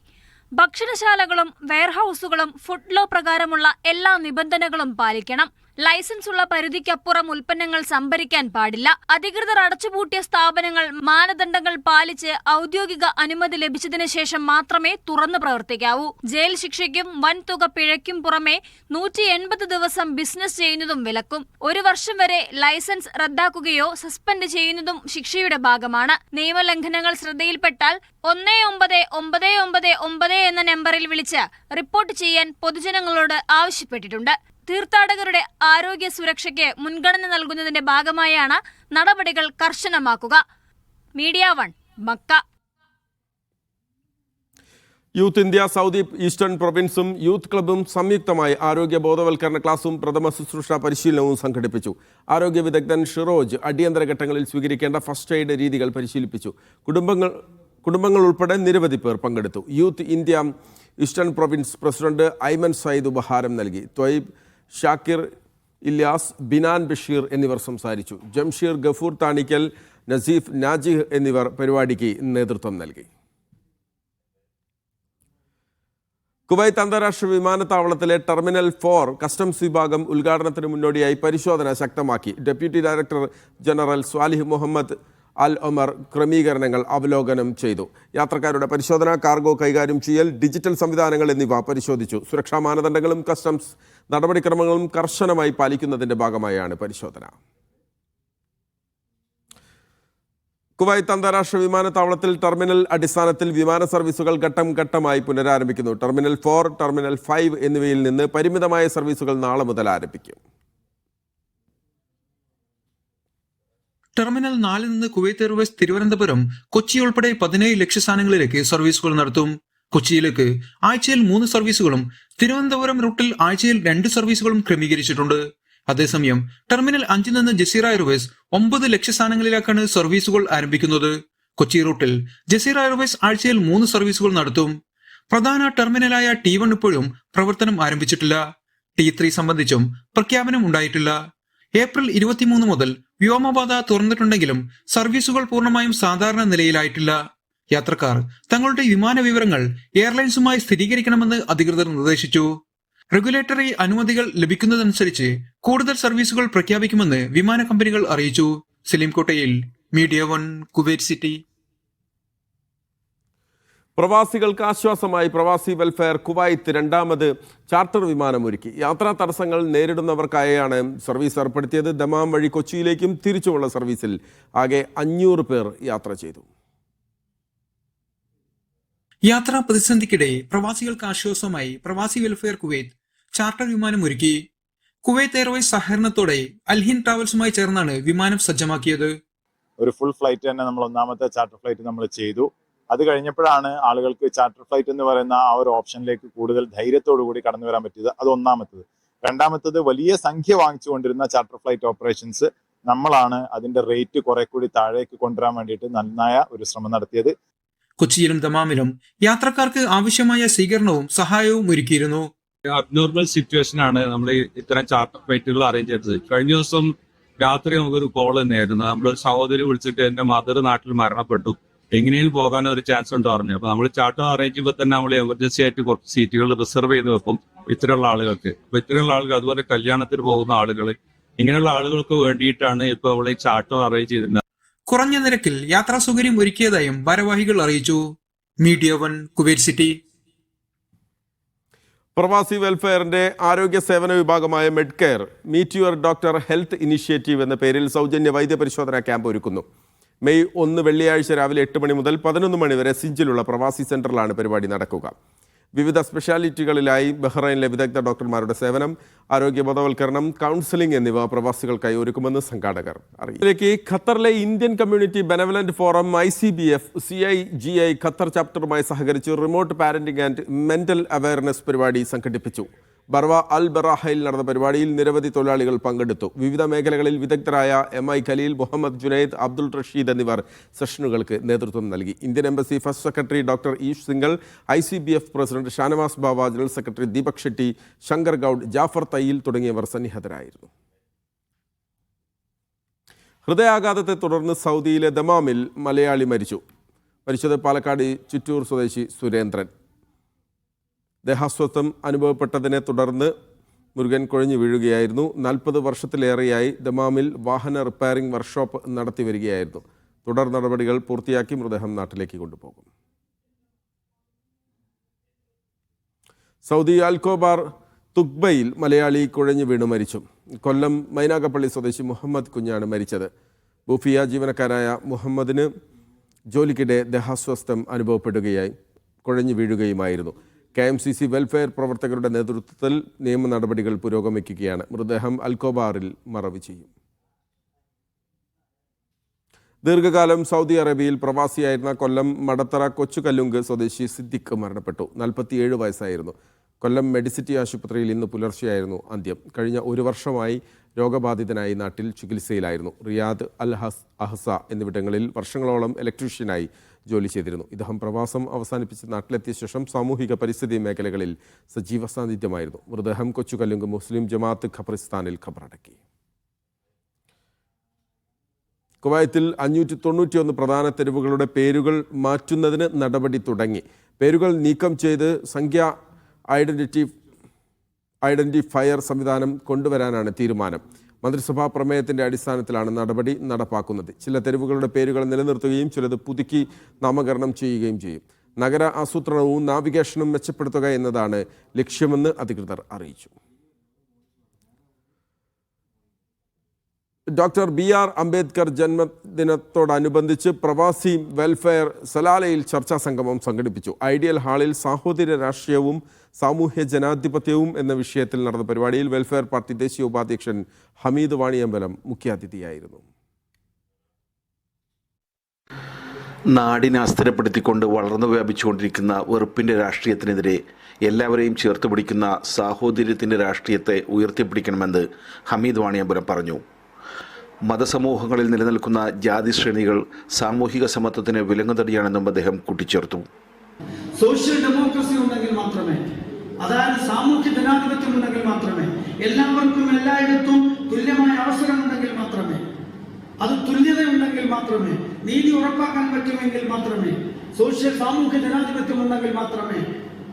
ഭക്ഷണശാലകളും വെയർഹൌസുകളും ഫുഡ് ലോ പ്രകാരമുള്ള എല്ലാ നിബന്ധനകളും പാലിക്കണം. ലൈസൻസ് ഉള്ള പരിധിക്കപ്പുറം ഉൽപ്പന്നങ്ങൾ സംഭരിക്കാൻ പാടില്ല. അധികൃതർ അടച്ചുപൂട്ടിയ സ്ഥാപനങ്ങൾ മാനദണ്ഡങ്ങൾ പാലിച്ച് ഔദ്യോഗിക അനുമതി ലഭിച്ചതിന് ശേഷം മാത്രമേ തുറന്നു പ്രവർത്തിക്കാവൂ. ജയിൽ ശിക്ഷയ്ക്കും വൻതുക പിഴയ്ക്കും പുറമെ 180 ദിവസം ബിസിനസ് ചെയ്യുന്നതും വിലക്കും. 1 വർഷം വരെ ലൈസൻസ് റദ്ദാക്കുകയോ സസ്പെൻഡ് ചെയ്യുന്നതും ശിക്ഷയുടെ ഭാഗമാണ്. നിയമലംഘനങ്ങൾ ശ്രദ്ധയിൽപ്പെട്ടാൽ 1999 എന്ന നമ്പറിൽ വിളിച്ച് റിപ്പോർട്ട് ചെയ്യാൻ പൊതുജനങ്ങളോട് ആവശ്യപ്പെട്ടിട്ടുണ്ട്. തീർത്ഥാടകരുടെ ആരോഗ്യ സുരക്ഷയ്ക്ക് മുൻഗണന നൽകുന്നതിന്റെ ഭാഗമായാണ് നടപടികൾ കർശനമാക്കുക. Media 1, Makkah. Youth India Saudi eastern പ്രൊവിൻസും യൂത്ത് ക്ലബ്ബും സംയുക്തമായി ആരോഗ്യ ബോധവൽക്കരണ ക്ലാസും പ്രഥമ ശുശ്രൂഷ പരിശീലനവും സംഘടിപ്പിച്ചു. ആരോഗ്യ വിദഗ്ധൻ ഷിറോജ് അടിയന്തര ഘട്ടങ്ങളിൽ സ്വീകരിക്കേണ്ട ഫസ്റ്റ് എയ്ഡ് രീതികൾ പരിശീലിപ്പിച്ചു. കുടുംബങ്ങൾ ഉൾപ്പെടെ നിരവധി പേർ പങ്കെടുത്തു. Youth India eastern province president Aiman Sayyid ഉപഹാരം നൽകി. ത്വയ്ബ്, ഷാക്കിർ, ഇല്യാസ്, ബിനാൻ ബഷീർ എന്നിവർ സംസാരിച്ചു. ജംഷീർ, ഗഫൂർ താണിക്കൽ, നസീഫ്, നാജിഹ് എന്നിവർ പരിപാടിക്ക് നേതൃത്വം നൽകി. കുവൈത്ത് അന്താരാഷ്ട്ര വിമാനത്താവളത്തിലെ ടെർമിനൽ 4 കസ്റ്റംസ് വിഭാഗം ഉദ്ഘാടനത്തിന് മുന്നോടിയായി പരിശോധന ശക്തമാക്കി. Deputy director general Saleh Mohammed Al Omar ക്രമീകരണങ്ങൾ അവലോകനം ചെയ്തു. യാത്രക്കാരുടെ പരിശോധന, കാർഗോ കൈകാര്യം ചെയ്യൽ, ഡിജിറ്റൽ സംവിധാനങ്ങൾ എന്നിവ പരിശോധിച്ചു. സുരക്ഷാ മാനദണ്ഡങ്ങളും കസ്റ്റംസ് നടപടിക്രമങ്ങളും കർശനമായി പാലിക്കുന്നതിന്റെ ഭാഗമായാണ് പരിശോധന. കുവൈത്ത് അന്താരാഷ്ട്ര വിമാനത്താവളത്തിൽ ടെർമിനൽ അടിസ്ഥാനത്തിൽ വിമാന സർവീസുകൾ ഘട്ടം ഘട്ടമായി പുനരാരംഭിക്കുന്നു. ടെർമിനൽ 4, ടെർമിനൽ 5 എന്നിവയിൽ നിന്ന് പരിമിതമായ സർവീസുകൾ നാളെ മുതൽ ആരംഭിക്കും. ടെർമിനൽ 4 നിന്ന് കുവൈത്ത് എയർവേസ് തിരുവനന്തപുരം, കൊച്ചി ഉൾപ്പെടെ 17 ലക്ഷ്യസ്ഥാനങ്ങളിലേക്ക് സർവീസുകൾ നടത്തും. കൊച്ചിയിലേക്ക് ആഴ്ചയിൽ 3 സർവീസുകളും തിരുവനന്തപുരം റൂട്ടിൽ ആഴ്ചയിൽ 2 സർവീസുകളും ക്രമീകരിച്ചിട്ടുണ്ട്. അതേസമയം ടെർമിനൽ 5 നിന്ന് ജസീറ എയർവേസ് 9 ലക്ഷ്യസ്ഥാനങ്ങളിലേക്കാണ് സർവീസുകൾ ആരംഭിക്കുന്നത്. കൊച്ചി റൂട്ടിൽ ജസീറ എയർവേസ് ആഴ്ചയിൽ 3 സർവീസുകൾ നടത്തും. പ്രധാന ടെർമിനലായ T1 ഇപ്പോഴും പ്രവർത്തനം ആരംഭിച്ചിട്ടില്ല. T3 സംബന്ധിച്ചും പ്രഖ്യാപനം ഉണ്ടായിട്ടില്ല. ഏപ്രിൽ 23 മുതൽ വ്യോമപാത തുറന്നിട്ടുണ്ടെങ്കിലും സർവീസുകൾ പൂർണ്ണമായും സാധാരണ നിലയിലായിട്ടില്ല. യാത്രക്കാർ തങ്ങളുടെ വിമാന വിവരങ്ങൾ എയർലൈൻസുമായി സ്ഥിരീകരിക്കണമെന്ന് അധികൃതർ നിർദ്ദേശിച്ചു. റെഗുലേറ്ററി അനുമതികൾ ലഭിക്കുന്നതനുസരിച്ച് കൂടുതൽ സർവീസുകൾ പ്രഖ്യാപിക്കുമെന്ന് വിമാന കമ്പനികൾ അറിയിച്ചു. സലീം കോട്ടയിൽ, മീഡിയ 1, കുവൈറ്റ് സിറ്റി. പ്രവാസികൾക്ക് ആശ്വാസമായി പ്രവാസി വെൽഫെയർ കുവൈത്ത് 2ാമത് ചാർട്ടർ വിമാനം ഒരുക്കി. യാത്രാ തടസ്സങ്ങൾ നേരിടുന്നവർക്കായാണ് സർവീസ് ഏർപ്പെടുത്തിയത്. ദമാം വഴി കൊച്ചിയിലേക്കും തിരിച്ചുമുള്ള സർവീസിൽ ആകെ 500 പേർ യാത്ര ചെയ്തു. യാത്രാ പ്രതിസന്ധിക്കിടെ പ്രവാസികൾക്ക് ആശ്വാസമായി പ്രവാസി വെൽഫെയർ കുവൈത്ത് ചാർട്ടർ വിമാനം ഒരുക്കി. കുവൈത്ത് എയർവേസ് സഹകരണത്തോടെ അൽഹിൻ ട്രാവൽസുമായി ചേർന്നാണ് വിമാനം സജ്ജമാക്കിയത്. ഒരു ഫുൾ ഫ്ലൈറ്റ് തന്നെ നമ്മൾ 1ാമത്തെ ചാർട്ടർ ഫ്ലൈറ്റ് നമ്മൾ ചെയ്തു. അത് കഴിഞ്ഞപ്പോഴാണ് ആളുകൾക്ക് ചാർട്ടർ ഫ്ലൈറ്റ് എന്ന് പറയുന്ന ആ ഒരു ഓപ്ഷനിലേക്ക് കൂടുതൽ ധൈര്യത്തോടു കൂടി കടന്നു വരാൻ പറ്റിയത്. അത് 1ാമത്തത്. 2ാമത്തത്, വലിയ സംഖ്യ വാങ്ങിച്ചുകൊണ്ടിരുന്ന ചാർട്ടർ ഫ്ലൈറ്റ് ഓപ്പറേഷൻസ് നമ്മളാണ് അതിന്റെ റേറ്റ് കുറെ കൂടി താഴേക്ക് കൊണ്ടുവരാൻ വേണ്ടിയിട്ട് നന്നായ ഒരു ശ്രമം നടത്തിയത്. കൊച്ചിയിലും ദമാമിലും യാത്രക്കാർക്ക് ആവശ്യമായ സ്വീകരണവും സഹായവും ഒരുക്കിയിരുന്നു. അബ്നോർമൽ സിറ്റുവേഷൻ ആണ് നമ്മൾ ഇത്തരം ചാർട്ടർ ഫ്ലൈറ്റുകൾ അറേഞ്ച് ചെയ്തത്. കഴിഞ്ഞ ദിവസം രാത്രി നമുക്കൊരു കോൾ തന്നെയായിരുന്നു. നമ്മളൊരു സഹോദരി വിളിച്ചിട്ട് എന്റെ മദർ നാട്ടിൽ മരണപ്പെട്ടു, എങ്ങനെയും പോകാൻ ഒരു ചാൻസ് ഉണ്ടോ പറഞ്ഞു. അപ്പൊ നമ്മൾ ചാർട്ടർ അറേഞ്ച് ചെയ്യുമ്പോൾ തന്നെ നമ്മൾ എമർജൻസി ആയിട്ട് കുറച്ച് സീറ്റുകൾ റിസർവ് ചെയ്ത് വെക്കും ഇത്തരമുള്ള ആളുകൾക്ക്. അപ്പൊ ഇത്തരമുള്ള ആളുകൾ, അതുപോലെ കല്യാണത്തിന് പോകുന്ന ആളുകൾ, ഇങ്ങനെയുള്ള ആളുകൾക്ക് വേണ്ടിയിട്ടാണ് ഇപ്പൊ നമ്മൾ ഈ ചാർട്ടർ അറേഞ്ച് ചെയ്തിരുന്നത്. കുറഞ്ഞ നിരക്കിൽ യാത്രാ സൗകര്യം ഒരുക്കിയതായും ഭാരവാഹികൾ അറിയിച്ചു. Media 1, Kuwait city. പ്രവാസി വെൽഫെയറിന്റെ ആരോഗ്യ സേവന വിഭാഗമായ Medcare meet your doctor health initiative എന്ന പേരിൽ സൗജന്യ വൈദ്യപരിശോധനാ ക്യാമ്പ് ഒരുക്കുന്നു. മെയ് 1 വെള്ളിയാഴ്ച രാവിലെ 8 മണി മുതൽ 11 മണി വരെ സിഞ്ചിലുള്ള പ്രവാസി സെന്ററിലാണ് പരിപാടി നടക്കുക. വിവിധ സ്പെഷ്യാലിറ്റികളിലായി ബഹ്റൈനിലെ വിദഗ്ധ ഡോക്ടർമാരുടെ സേവനം, ആരോഗ്യ ബോധവൽക്കരണം, കൗൺസിലിംഗ് എന്നിവ പ്രവാസികൾക്കായി ഒരുക്കുമെന്ന് സംഘാടകർ അറിയിച്ചു. ഖത്തറിലെ Indian community benevolent forum ICBF CIGI Qatar ചാപ്റ്ററുമായി സഹകരിച്ച് remote parenting and mental awareness പരിപാടി സംഘടിപ്പിച്ചു. ബർവ അൽ ബറാഹയിൽ നടന്ന പരിപാടിയിൽ നിരവധി തൊഴിലാളികൾ പങ്കെടുത്തു. വിവിധ മേഖലകളിൽ വിദഗ്ധരായ MI ഖലീൽ, മുഹമ്മദ് ജുനൈദ്, അബ്ദുൾ റഷീദ് എന്നിവർ സെഷനുകൾക്ക് നേതൃത്വം നൽകി. Indian embassy first secretary doctor Eesh Singal, ICBF president Shanavas Bava, general secretary Deepak Shetty, Shankar Goud, Jafar Thayyil തുടങ്ങിയവർ സന്നിഹിതരായിരുന്നു. ഹൃദയാഘാതത്തെ തുടർന്ന് സൗദിയിലെ ദമാമിൽ മലയാളി മരിച്ചത് പാലക്കാട് ചിറ്റൂർ സ്വദേശി സുരേന്ദ്രൻ. ദേഹാസ്വസ്ഥം അനുഭവപ്പെട്ടതിനെ തുടർന്ന് മുരുകൻ കുഴഞ്ഞു വീഴുകയായിരുന്നു. 40 വർഷത്തിലേറെയായി ദമാമിൽ വാഹന റിപ്പയറിംഗ് വർക്ക്ഷോപ്പ് നടത്തി വരികയായിരുന്നു. തുടർ നടപടികൾ പൂർത്തിയാക്കി മൃതദേഹം നാട്ടിലേക്ക് കൊണ്ടുപോകും. സൗദി അൽക്കോബാർ തുഗ്ബയിൽ മലയാളി കുഴഞ്ഞു വീണു മരിച്ചു. കൊല്ലം മൈനാഗപ്പള്ളി സ്വദേശി മുഹമ്മദ് കുഞ്ഞാണ് മരിച്ചത്. ബൂഫിയ ജീവനക്കാരായ മുഹമ്മദിന് ജോലിക്കിടെ ദേഹാസ്വസ്ഥം അനുഭവപ്പെടുകയായി കുഴഞ്ഞു വീഴുകയുമായിരുന്നു. KMCC വെൽഫെയർ പ്രവർത്തകരുടെ നേതൃത്വത്തിൽ നിയമ നടപടികൾ പുരോഗമിക്കുകയാണ്. മൃതദേഹം അൽക്കോബാറിൽ മറവ് ചെയ്യും. ദീർഘകാലം സൗദി അറേബ്യയിൽ പ്രവാസിയായിരുന്ന കൊല്ലം മടത്തറ കൊച്ചുകല്ലുങ്ക് സ്വദേശി സിദ്ദിഖ് മരണപ്പെട്ടു. 47 വയസ്സായിരുന്നു. കൊല്ലം മെഡിസിറ്റി ആശുപത്രിയിൽ ഇന്ന് പുലർച്ചെയായിരുന്നു അന്ത്യം. കഴിഞ്ഞ 1 വർഷമായി രോഗബാധിതനായി നാട്ടിൽ ചികിത്സയിലായിരുന്നു. റിയാദ്, അൽ അഹ്സ എന്നിവിടങ്ങളിൽ വർഷങ്ങളോളം ഇലക്ട്രീഷ്യനായി ജോലി ചെയ്തിരുന്നു. ഇദ്ദേഹം പ്രവാസം അവസാനിപ്പിച്ച് നാട്ടിലെത്തിയ ശേഷം സാമൂഹിക പരിസ്ഥിതി മേഖലകളിൽ സജീവ സാന്നിധ്യമായിരുന്നു. മൃതദേഹം കൊച്ചുകല്ലുങ്ക് മുസ്ലിം ജമാഅത്ത് ഖബറിസ്ഥാനിൽ ഖബറടക്കി. കുവൈത്തിൽ 591 പ്രധാന തെരുവുകളുടെ പേരുകൾ മാറ്റുന്നതിന് നടപടി തുടങ്ങി. പേരുകൾ നീക്കം ചെയ്ത് സംഖ്യ ഐഡന്റിഫയർ സംവിധാനം കൊണ്ടുവരാനാണ് തീരുമാനം. മന്ത്രിസഭാ പ്രമേയത്തിന്റെ അടിസ്ഥാനത്തിലാണ് നടപടി നടപ്പാക്കുന്നത്. ചില തെരുവുകളുടെ പേരുകൾ നിലനിർത്തുകയും ചിലത് പുതുക്കി നാമകരണം ചെയ്യുകയും ചെയ്യും. നഗര ആസൂത്രണവും നാവിഗേഷനും മെച്ചപ്പെടുത്തുക എന്നതാണ് ലക്ഷ്യമെന്ന് അധികൃതർ അറിയിച്ചു. ഡോക്ടർ BR അംബേദ്കർ ജന്മദിനത്തോടനുബന്ധിച്ച് പ്രവാസി വെൽഫെയർ സലാലയിൽ ചർച്ചാ സംഗമം സംഘടിപ്പിച്ചു. ഐഡിയൽ ഹാളിൽ സാഹോദര്യ രാഷ്ട്രീയവും സാമൂഹ്യ ജനാധിപത്യവും എന്ന വിഷയത്തിൽ നടന്ന പരിപാടിയിൽ വെൽഫെയർ പാർട്ടി ദേശീയ ഉപാധ്യക്ഷൻ ഹമീദ് വാണിയമ്പലം മുഖ്യാതിഥിയായിരുന്നു. നാടിനെ അസ്ഥിരപ്പെടുത്തിക്കൊണ്ട് വളർന്നു വ്യാപിച്ചുകൊണ്ടിരിക്കുന്ന വെറുപ്പിൻ്റെ രാഷ്ട്രീയത്തിനെതിരെ എല്ലാവരെയും ചേർത്ത് പിടിക്കുന്ന സാഹോദര്യത്തിൻ്റെ രാഷ്ട്രീയത്തെ ഉയർത്തിപ്പിടിക്കണമെന്ന് ഹമീദ് വാണിയമ്പലം പറഞ്ഞു. മതസമൂഹങ്ങളിൽ നിലനിൽക്കുന്ന ജാതി ശ്രേണികൾ സാമൂഹിക സമത്വത്തിന് വിലങ്ങുതടിയാണെന്നും അദ്ദേഹം കൂട്ടിച്ചേർത്തു. സോഷ്യൽ ഡെമോക്രസി ഉണ്ടെങ്കിൽ മാത്രമേ, അതായത് സാമൂഹ്യ ജനാധിപത്യം ഉണ്ടെങ്കിൽ മാത്രമേ, എല്ലാവർക്കും എല്ലായിടത്തും തുല്യമായ അവസരമുണ്ടെങ്കിൽ മാത്രമേ, അത് തുല്യതയുണ്ടെങ്കിൽ മാത്രമേ, നീതി ഉറപ്പാക്കാൻ പറ്റുമെങ്കിൽ മാത്രമേ, സോഷ്യൽ സാമൂഹ്യ ജനാധിപത്യം ഉണ്ടെങ്കിൽ മാത്രമേ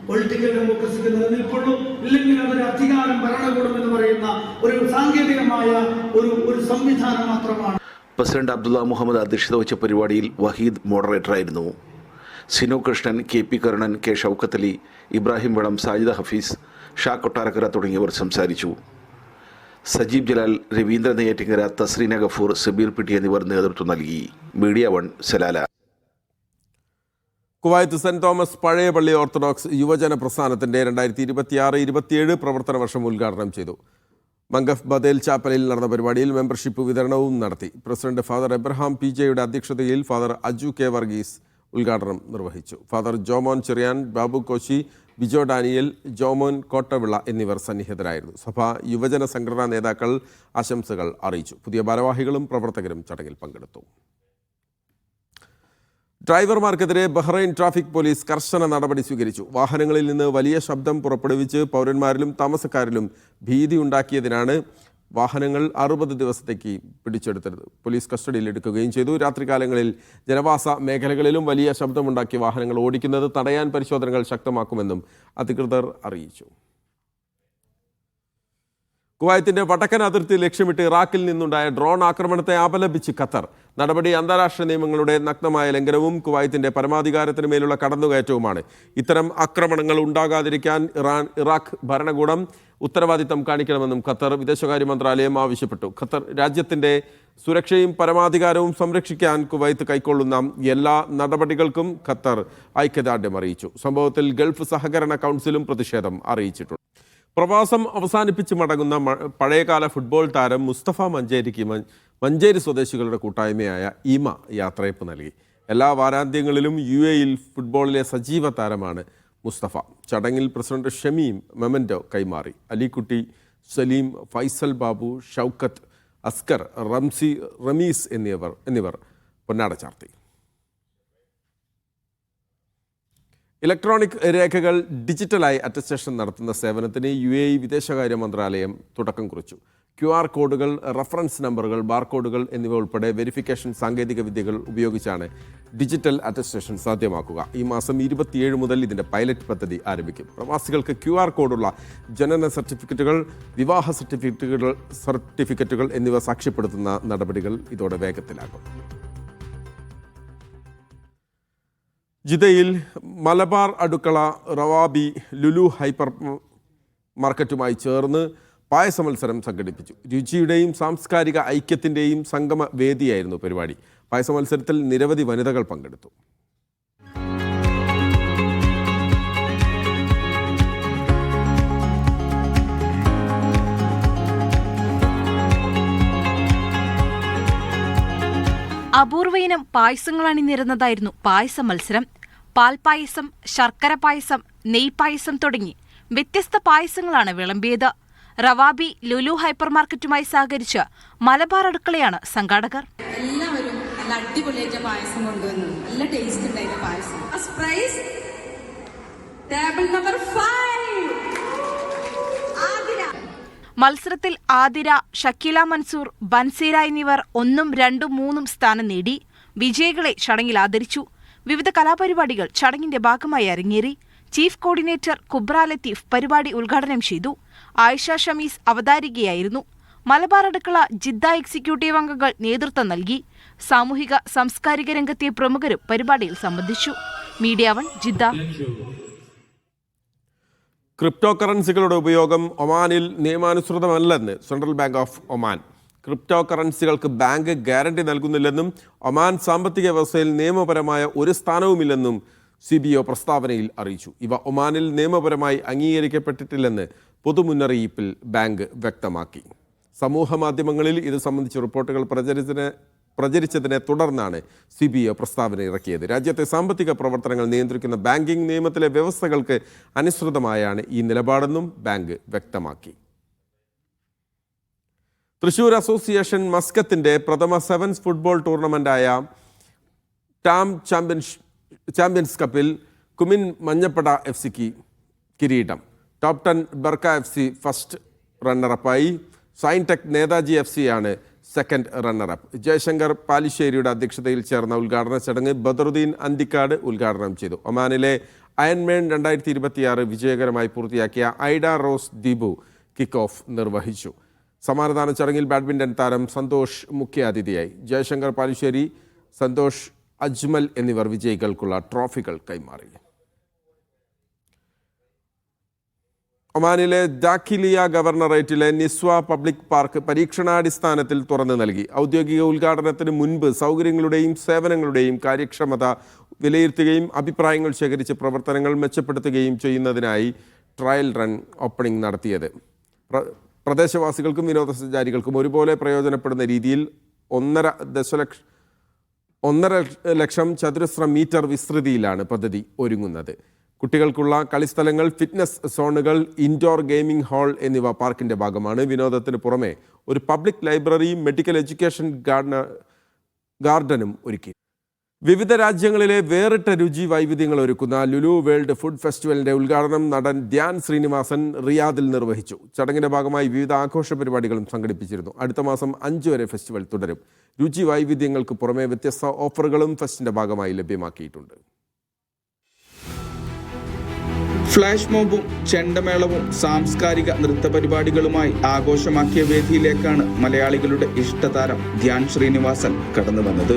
പൊളിറ്റിക്കൽ ഡെമോക്രസിക്ക് നിലനിൽപ്പുള്ളൂ. ഇല്ലെങ്കിൽ അതൊരു അധികാരം, ഭരണകൂടം എന്ന് പറയുന്ന ഒരു സാങ്കേതികമായ ഒരു സംവിധാനം മാത്രമാണ്. പ്രസിഡന്റ് അബ്ദുള്ള മുഹമ്മദ് അധ്യക്ഷത വഹിച്ച പരിപാടിയിൽ വഹീദ് മോഡറേറ്ററായിരുന്നു. സിനു കൃഷ്ണൻ, KP കരുണൻ, K ഷൗക്കത്ത് അലി, ഇബ്രാഹിം വളം, സാജിദ ഹഫീസ്, ഷാ കൊട്ടാരക്കര തുടങ്ങിയവർ സംസാരിച്ചു. സജീബ് ജലാൽ, രവീന്ദ്ര നെയ്യാറ്റിങ്കര, തസ്രീന ഗഫൂർ, സബീർ പിട്ടി എന്നിവർ നേതൃത്വം നൽകി. Media 1 Salalah. Kuwait saint Thomas പഴയ പള്ളി ഓർത്തഡോക്സ് യുവജന പ്രസ്ഥാനത്തിന്റെ 2026-27 പ്രവർത്തന വർഷം ഉദ്ഘാടനം ചെയ്തു. മംഗഫ് ബദേൽ ചാപ്പലിൽ നടന്ന പരിപാടിയിൽ മെമ്പർഷിപ്പ് വിതരണവും നടത്തി. പ്രസിഡന്റ് ഫാദർ എബ്രഹാം PJയുടെ അധ്യക്ഷതയിൽ ഫാദർ അജു K വർഗീസ് ഉദ്ഘാടനം നിർവഹിച്ചു. ഫാദർ ജോമോൻ ചെറിയാൻ, ബാബു കോശി, ബിജോ ഡാനിയൽ, ജോമോൻ കോട്ടവിള എന്നിവർ സന്നിഹിതരായിരുന്നു. സഭാ യുവജന സംഘടനാ നേതാക്കൾ ആശംസകൾ അറിയിച്ചു. പുതിയ ഭാരവാഹികളും പ്രവർത്തകരും ചടങ്ങിൽ പങ്കെടുത്തു. ഡ്രൈവർമാർക്കെതിരെ ബഹ്റൈൻ ട്രാഫിക് പോലീസ് കർശന നടപടി സ്വീകരിച്ചു. വാഹനങ്ങളിൽ നിന്ന് വലിയ ശബ്ദം പുറപ്പെടുവിച്ച് പൗരന്മാരിലും താമസക്കാരിലും ഭീതി ഉണ്ടാക്കിയതിനാണ് വാഹനങ്ങൾ 60 ദിവസത്തേക്ക് പിടിച്ചെടുത്തത്. പോലീസ് കസ്റ്റഡിയിൽ എടുക്കുകയും ചെയ്തു. രാത്രികാലങ്ങളിൽ ജനവാസ മേഖലകളിലും വലിയ ശബ്ദമുണ്ടാക്കി വാഹനങ്ങൾ ഓടിക്കുന്നത് തടയാൻ പരിശോധനകൾ ശക്തമാക്കുമെന്നും അധികൃതർ അറിയിച്ചു. കുവൈത്തിന്റെ വടക്കൻ അതിർത്തി ലക്ഷ്യമിട്ട് ഇറാഖിൽ നിന്നുണ്ടായ ഡ്രോൺ ആക്രമണത്തെ അപലപിച്ച് ഖത്തർ. നടപടി അന്താരാഷ്ട്ര നിയമങ്ങളുടെ നഗ്നമായ ലംഘനവും കുവൈത്തിന്റെ പരമാധികാരത്തിന് മേലുള്ള കടന്നുകയറ്റവുമാണ്. ഇത്തരം ആക്രമണങ്ങൾ ഉണ്ടാകാതിരിക്കാൻ ഇറാഖ് ഭരണകൂടം ഉത്തരവാദിത്തം കാണിക്കണമെന്നും ഖത്തർ വിദേശകാര്യ മന്ത്രാലയം ആവശ്യപ്പെട്ടു. ഖത്തർ രാജ്യത്തിന്റെ സുരക്ഷയും പരമാധികാരവും സംരക്ഷിക്കാൻ കുവൈത്ത് കൈക്കൊള്ളുന്ന എല്ലാ നടപടികൾക്കും ഖത്തർ ഐക്യദാർഢ്യം അറിയിച്ചു. സംഭവത്തിൽ ഗൾഫ് സഹകരണ കൗൺസിലും പ്രതിഷേധം അറിയിച്ചിട്ടുണ്ട്. പ്രവാസം അവസാനിപ്പിച്ച് മടങ്ങുന്ന പഴയകാല ഫുട്ബോൾ താരം മുസ്തഫ മഞ്ചേരിക്ക് മഞ്ചേരി സ്വദേശികളുടെ കൂട്ടായ്മയായ ഈമ യാത്രയപ്പ് നൽകി. എല്ലാ വാരാന്ത്യങ്ങളിലും UAE ഫുട്ബോളിലെ സജീവ താരമാണ് മുസ്തഫ. ചടങ്ങിൽ പ്രസിഡന്റ് ഷമീം മെമൻറ്റോ കൈമാറി. അലിക്കുട്ടി, സലീം, ഫൈസൽ ബാബു, ഷൗക്കത്ത്, അസ്കർ, റമീസ് എന്നിവർ പൊന്നാട ചാർത്തി. ഇലക്ട്രോണിക് രേഖകൾ ഡിജിറ്റലായി അറ്റസ്റ്റേഷൻ നടത്തുന്ന സേവനത്തിന് UAE വിദേശകാര്യ മന്ത്രാലയം തുടക്കം കുറിച്ചു. QR കോഡുകൾ, റഫറൻസ് നമ്പറുകൾ, ബാർകോഡുകൾ എന്നിവ ഉൾപ്പെടെ വെരിഫിക്കേഷൻ സാങ്കേതിക വിദ്യകൾ ഉപയോഗിച്ചാണ് ഡിജിറ്റൽ അറ്റസ്റ്റേഷൻ സാധ്യമാക്കുക. ഈ മാസം 27 മുതൽ ഇതിൻ്റെ പൈലറ്റ് പദ്ധതി ആരംഭിക്കും. പ്രവാസികൾക്ക് QR കോഡുള്ള ജനന സർട്ടിഫിക്കറ്റുകൾ, വിവാഹ സർട്ടിഫിക്കറ്റുകൾ എന്നിവ സാക്ഷ്യപ്പെടുത്തുന്ന നടപടികൾ ഇതോടെ വേഗത്തിലാകും. ജിദ്ദയിൽ മലബാർ അടുക്കള റവാബി ലുലു ഹൈപ്പർ മാർക്കറ്റുമായി ചേർന്ന് പായസ മത്സരം സംഘടിപ്പിച്ചു. രുചിയുടെയും സാംസ്കാരിക ഐക്യത്തിൻ്റെയും സംഗമ വേദിയായിരുന്നു പരിപാടി. പായസ മത്സരത്തിൽ നിരവധി വനിതകൾ പങ്കെടുത്തു. അപൂർവയിനം പായസങ്ങൾ അണിനിരന്നതായിരുന്നു പായസ മത്സരം. പാൽപായസം, ശർക്കര പായസം, നെയ്പായസം തുടങ്ങി വ്യത്യസ്ത പായസങ്ങളാണ് വിളമ്പിയത്. റവാബി ലുലു ഹൈപ്പർ മാർക്കറ്റുമായി സഹകരിച്ച് മലബാർ അടുക്കളയാണ് സംഘാടകർ. എല്ലാവരും നല്ല അടിപൊളിയായിട്ട് പായസം കൊണ്ടുവന്നു. നല്ല ടേസ്റ്റ് ഉണ്ടായിരുന്നു പായസം. Prize table number 5 Athira. മത്സരത്തിൽ ആതിര, ഷക്കീല മൻസൂർ, ബൻസീര എന്നിവർ 1, 2, 3 സ്ഥാനം നേടി. വിജയികളെ ചടങ്ങിൽ ആദരിച്ചു. വിവിധ കലാപരിപാടികൾ ചടങ്ങിന്റെ ഭാഗമായി അരങ്ങേറി. ചീഫ് കോർഡിനേറ്റർ കുബ്ര ലത്തീഫ് പരിപാടി ഉദ്ഘാടനം ചെയ്തു. ആയിഷ ഷമീസ് അവതാരികയായിരുന്നു. മലബാർ അടുക്കള ജിദ്ദ എക്സിക്യൂട്ടീവ് അംഗങ്ങൾ നേതൃത്വം നൽകി. സാമൂഹിക സാംസ്കാരിക രംഗത്തെ പ്രമുഖരും പരിപാടിയിൽ സംബന്ധിച്ചു. Media 1 Jeddah. ക്രിപ്റ്റോ കറൻസികളുടെ ഉപയോഗം ഒമാനിൽ നിയമാനുസൃതമല്ലെന്ന് central bank of Oman. Crypto കറൻസികൾക്ക് ബാങ്ക് ഗ്യാരണ്ടി നൽകുന്നില്ലെന്നും ഒമാൻ സാമ്പത്തിക വ്യവസ്ഥയിൽ നിയമപരമായ ഒരു സ്ഥാനവുമില്ലെന്നും CBO പ്രസ്താവനയിൽ അറിയിച്ചു. ഇവ ഒമാനിൽ നിയമപരമായി അംഗീകരിക്കപ്പെട്ടിട്ടില്ലെന്ന് പൊതുമുന്നറിയിപ്പിൽ ബാങ്ക് വ്യക്തമാക്കി. സമൂഹ മാധ്യമങ്ങളിൽ ഇത് സംബന്ധിച്ച റിപ്പോർട്ടുകൾ പ്രചരിച്ചതിനെ തുടർന്നാണ് CBO പ്രസ്താവന ഇറക്കിയത്. രാജ്യത്തെ സാമ്പത്തിക പ്രവർത്തനങ്ങൾ നിയന്ത്രിക്കുന്ന ബാങ്കിംഗ് നിയമത്തിലെ വ്യവസ്ഥകൾക്ക് അനുസൃതമായാണ് ഈ നിലപാടെന്നും ബാങ്ക് വ്യക്തമാക്കി. തൃശൂർ അസോസിയേഷൻ മസ്കത്തിന്റെ പ്രഥമ സെവൻസ് ഫുട്ബോൾ ടൂർണമെന്റായ ടാം ചാമ്പ്യൻസ് കപ്പിൽ കുമിൻ മഞ്ഞപ്പട FCക്ക് കിരീടം. ടോപ്പ് 10 ബർക്ക FC ഫസ്റ്റ് റണ്ണറപ്പായി. സൈൻടെക് നേതാജി FCയാണ് സെക്കൻഡ് റണ്ണറപ്പ്. ജയശങ്കർ പാലിശ്ശേരിയുടെ അധ്യക്ഷതയിൽ ചേർന്ന ഉദ്ഘാടന ചടങ്ങ് ബദറുദ്ദീൻ അന്തിക്കാട് ഉദ്ഘാടനം ചെയ്തു. ഒമാനിലെ അയൺമേൻ 2026 വിജയകരമായി പൂർത്തിയാക്കിയ Aida Rose Deepu kick off നിർവഹിച്ചു. സമാനദാന ചടങ്ങിൽ ബാഡ്മിൻ്റൺ താരം സന്തോഷ് മുഖ്യാതിഥിയായി. ജയശങ്കർ പാലിശ്ശേരി, സന്തോഷ് അജ്മൽ എന്നിവർ വിജയികൾക്കുള്ള ട്രോഫികൾ കൈമാറി. ഒമാനിലെ ദാഖിലിയ ഗവർണറേറ്റിലെ നിസ്വ പബ്ലിക് പാർക്ക് പരീക്ഷണാടിസ്ഥാനത്തിൽ തുറന്നു നൽകി. ഔദ്യോഗിക ഉദ്ഘാടനത്തിന് മുൻപ് സൗകര്യങ്ങളുടെയും സേവനങ്ങളുടെയും കാര്യക്ഷമത വിലയിരുത്തുകയും അഭിപ്രായങ്ങൾ ശേഖരിച്ച് പ്രവർത്തനങ്ങൾ മെച്ചപ്പെടുത്തുകയും ചെയ്യുന്നതിനായി ട്രയൽ റൺ ഓപ്പണിംഗ് നടത്തിയത്. പ്രദേശവാസികൾക്കും വിനോദസഞ്ചാരികൾക്കും ഒരുപോലെ പ്രയോജനപ്പെടുന്ന രീതിയിൽ 1.5 ലക്ഷം ചതുരശ്ര മീറ്റർ വിസ്തൃതിയിലാണ് പദ്ധതി ഒരുങ്ങുന്നത്. കുട്ടികൾക്കുള്ള കളിസ്ഥലങ്ങൾ, ഫിറ്റ്നസ് സോണുകൾ, ഇൻഡോർ ഗെയിമിംഗ് ഹാൾ എന്നിവ പാർക്കിന്റെ ഭാഗമാണ്. വിനോദത്തിന് പുറമെ ഒരു പബ്ലിക് ലൈബ്രറിയും മെഡിക്കൽ എഡ്യൂക്കേഷൻ ഗാർഡനും ഒരുക്കി. വിവിധ രാജ്യങ്ങളിലെ വേറിട്ട രുചി വൈവിധ്യങ്ങൾ ഒരുക്കുന്ന ലുലു വേൾഡ് ഫുഡ് ഫെസ്റ്റിവലിന്റെ ഉദ്ഘാടനം നടൻ ധ്യാൻ ശ്രീനിവാസൻ റിയാദിൽ നിർവഹിച്ചു. ചടങ്ങിന്റെ ഭാഗമായി വിവിധ ആഘോഷ പരിപാടികളും സംഘടിപ്പിച്ചിരുന്നു. അടുത്ത മാസം 5 വരെ ഫെസ്റ്റിവൽ തുടരും. രുചി വൈവിധ്യങ്ങൾക്ക് പുറമെ വ്യത്യസ്ത ഓഫറുകളും ഫെസ്റ്റിന്റെ ഭാഗമായി ലഭ്യമാക്കിയിട്ടുണ്ട്. ഫ്ലാഷ് മോബും ചെണ്ടമേളവും സാംസ്കാരിക നൃത്ത പരിപാടികളുമായി ആഘോഷമാക്കിയ വേദിയിലേക്കാണ് മലയാളികളുടെ ഇഷ്ടതാരം ധ്യാൻ ശ്രീനിവാസൻ കടന്നു വന്നത്.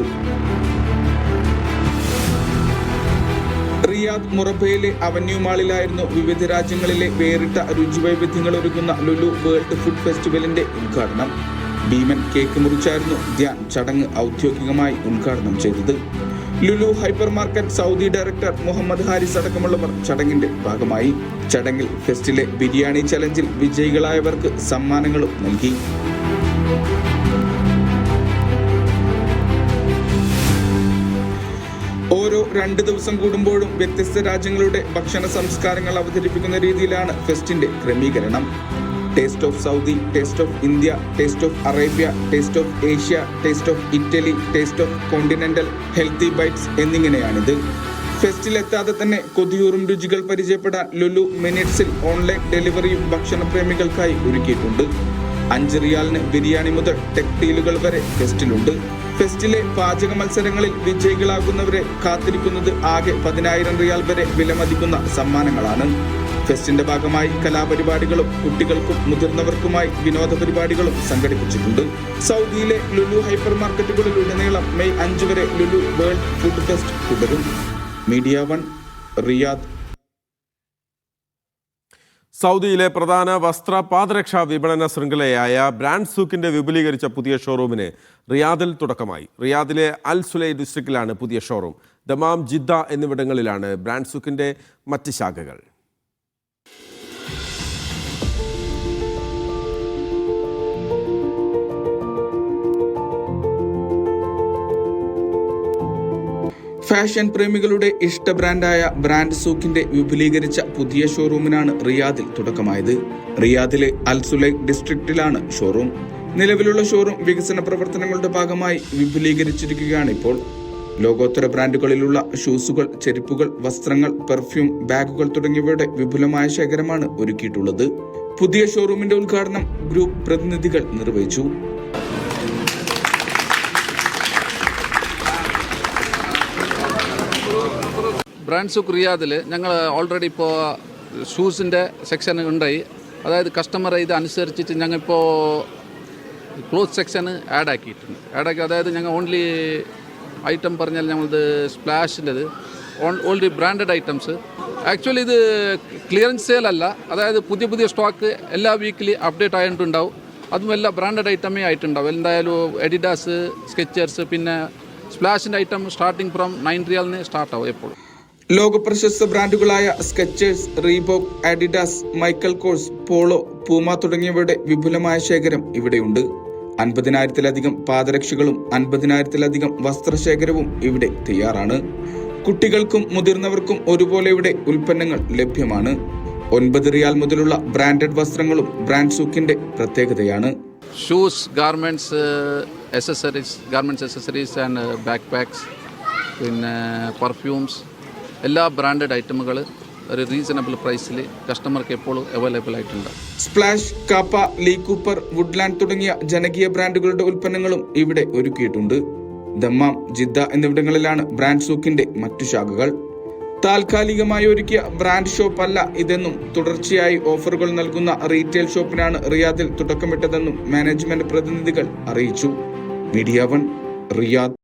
റിയാദ് മുറബയിലെ അവന്യൂ മാളിലായിരുന്നു വിവിധ രാജ്യങ്ങളിലെ വേറിട്ട രുചി വൈവിധ്യങ്ങൾ ഒരുക്കുന്ന ലുലു വേൾഡ് ഫുഡ് ഫെസ്റ്റിവലിന്റെ ഉദ്ഘാടനം. ഭീമൻ കേക്ക് മുറിച്ചായിരുന്നു ധ്യാൻ ചടങ്ങ് ഔദ്യോഗികമായി ഉദ്ഘാടനം ചെയ്തത്. Lulu hypermarket Saudi director Muhammad Haris അടക്കമുള്ളവർ ചടങ്ങിന്റെ ഭാഗമായി. ചടങ്ങിൽ ഫെസ്റ്റിലെ ബിരിയാണി ചലഞ്ചിൽ വിജയികളായവർക്ക് സമ്മാനങ്ങളും നൽകി. ഓരോ 2 ദിവസം കൂടുമ്പോഴും വ്യത്യസ്ത രാജ്യങ്ങളുടെ ഭക്ഷണ സംസ്കാരങ്ങൾ അവതരിപ്പിക്കുന്ന രീതിയിലാണ് ഫെസ്റ്റിന്റെ ക്രമീകരണം. Taste of Saudi, taste of India, taste of Arabia, taste of Asia, taste of Italy, taste of continental, healthy bites എന്നിങ്ങനെയാണിത്. ഫെസ്റ്റിലെത്താതെ തന്നെ കൊതിയൂറും രുചികൾ പരിചയപ്പെടാൻ ലുലു മിനിറ്റ്സിൽ ഓൺലൈൻ ഡെലിവറിയും ഭക്ഷണപ്രേമികൾക്കായി ഒരുക്കിയിട്ടുണ്ട്. 5 റിയാലിന് ബിരിയാണി മുതൽ ടെക്ടീലുകൾ വരെ ഫെസ്റ്റിലുണ്ട്. ഫെസ്റ്റിലെ പാചക മത്സരങ്ങളിൽ വിജയികളാകുന്നവരെ കാത്തിരിക്കുന്നത് ആകെ 10,000 റിയാൽ വരെ വിലമതിക്കുന്ന സമ്മാനങ്ങളാണ്. ഫെസ്റ്റിന്റെ ഭാഗമായി കലാപരിപാടികളും കുട്ടികൾക്കും മുതിർന്നവർക്കുമായി വിനോദ പരിപാടികളും സംഘടിപ്പിച്ചിട്ടുണ്ട്. സൗദിയിലെ ലുലു ഹൈപ്പർ മാർക്കറ്റുകളിലുടനീളം മെയ് 5 വരെ ലുലു വേൾഡ് ഫുഡ് ഫെസ്റ്റ് തുടരും. Media 1 Riyadh. സൗദിയിലെ പ്രധാന വസ്ത്ര പാദരക്ഷാ വിപണന ശൃംഖലയായ ബ്രാൻഡ് സൂക്കിന്റെ വിപുലീകരിച്ച പുതിയ ഷോറൂമിന് റിയാദിൽ തുടക്കമായി. റിയാദിലെ അൽ സുലൈ ഡിസ്ട്രിക്റ്റിലാണ് പുതിയ ഷോറൂം. ദമാം, ജിദ്ദ എന്നിവിടങ്ങളിലാണ് ബ്രാൻഡ് സൂക്കിന്റെ മറ്റ് ശാഖകൾ. ഫാഷൻ പ്രേമികളുടെ ഇഷ്ട ബ്രാൻഡായ ബ്രാൻഡ് സൂക്കിന്റെ വിപുലീകരിച്ച പുതിയ ഷോറൂമിനാണ് റിയാദിൽ തുടക്കമായത്. റിയാദിലെ അൽ സുലൈ ഡിസ്ട്രിക്റ്റിലാണ് ഷോറൂം. നിലവിലുള്ള ഷോറൂം വികസന പ്രവർത്തനങ്ങളുടെ ഭാഗമായി വിപുലീകരിച്ചിരിക്കുകയാണ് ഇപ്പോൾ. ലോകോത്തര ബ്രാൻഡുകളിലുള്ള ഷൂസുകൾ, ചെരുപ്പുകൾ, വസ്ത്രങ്ങൾ, പെർഫ്യൂം, ബാഗുകൾ തുടങ്ങിയവയുടെ വിപുലമായ ശേഖരമാണ് ഒരുക്കിയിട്ടുള്ളത്. പുതിയ ഷോറൂമിന്റെ ഉദ്ഘാടനം ഗ്രൂപ്പ് പ്രതിനിധികൾ നിർവഹിച്ചു. ബ്രാൻഡ് സൂക്ക് റിയാദിൽ ഞങ്ങൾ ഓൾറെഡി ഇപ്പോൾ ഷൂസിൻ്റെ സെക്ഷൻ ഉണ്ടായി. അതായത് കസ്റ്റമർ ഇത് അനുസരിച്ചിട്ട് ഞങ്ങളിപ്പോൾ ക്ലോത്ത് സെക്ഷൻ ആഡ് ആക്കി. അതായത് ഞങ്ങൾ ഓൺലി ഐറ്റം പറഞ്ഞാൽ ഞങ്ങളത് സ്പ്ലാഷിൻ്റെത് ഓൺലി ബ്രാൻഡഡ് ഐറ്റംസ്. ആക്ച്വലി ഇത് ക്ലിയറൻസ് സെയിൽ അല്ല. അതായത് പുതിയ സ്റ്റോക്ക് എല്ലാ വീക്കിലി അപ്ഡേറ്റ് ആയിട്ടുണ്ടാവും. അതും എല്ലാം ബ്രാൻഡഡ് ഐറ്റമേ ആയിട്ടുണ്ടാവും. എന്തായാലും എഡിഡാസ്, സ്കെച്ചേഴ്സ്, പിന്നെ സ്പ്ലാഷിൻ്റെ ഐറ്റം സ്റ്റാർട്ടിങ് ഫ്രം 9 റിയാലിന് സ്റ്റാർട്ട് ആവും എപ്പോഴും. ലോകപ്രശസ്ത ബ്രാൻഡുകളായ Skechers, Reebok, Adidas, Michael Kors, Polo, Puma തുടങ്ങിയവയുടെ വിപുലമായ ശേഖരം ഇവിടെയുണ്ട്. 50,000-ലധികം പാദരക്ഷകളും 50,000-ലധികം വസ്ത്രശേഖരവും ഇവിടെ തയ്യാറാണ്. കുട്ടികൾക്കും മുതിർന്നവർക്കും ഒരുപോലെ ഇവിടെ ഉൽപ്പന്നങ്ങൾ ലഭ്യമാണ്. 9 റിയാൽ മുതലുള്ള ബ്രാൻഡഡ് വസ്ത്രങ്ങളും ബ്രാൻഡ് സൂക്കിന്റെ പ്രത്യേകതയാണ്. Shoes, garments, accessories and backpacks, പിന്നെ പെർഫ്യൂംസ്, എല്ലാ ബ്രാൻഡഡ് ഐറ്റമുകൾ ഒരു റീസണബിൾ പ്രൈസിൽ കസ്റ്റമർക്ക് എപ്പോഴും അവൈലബിൾ ആയിട്ടുണ്ട്. Splash, Kappa, Lee Cooper, Woodland തുടങ്ങിയ ജനകീയ ബ്രാൻഡുകളുടെ ഉൽപ്പന്നങ്ങളും ഇവിടെ ഒരുക്കിയിട്ടുണ്ട്. ദമ്മാം, ജിദ്ദ എന്നിവിടങ്ങളിലാണ് ബ്രാൻഡ് സൂക്കിന്റെ മറ്റു ശാഖകൾ. താൽക്കാലികമായി ഒരുക്കിയ ബ്രാൻഡ് ഷോപ്പ് അല്ല ഇതെന്നും തുടർച്ചയായി ഓഫറുകൾ നൽകുന്ന റീറ്റെയിൽ ഷോപ്പിനാണ് റിയാദിൽ തുടക്കമിട്ടതെന്നും മാനേജ്മെന്റ് പ്രതിനിധികൾ അറിയിച്ചു. Media 1, Riyadh.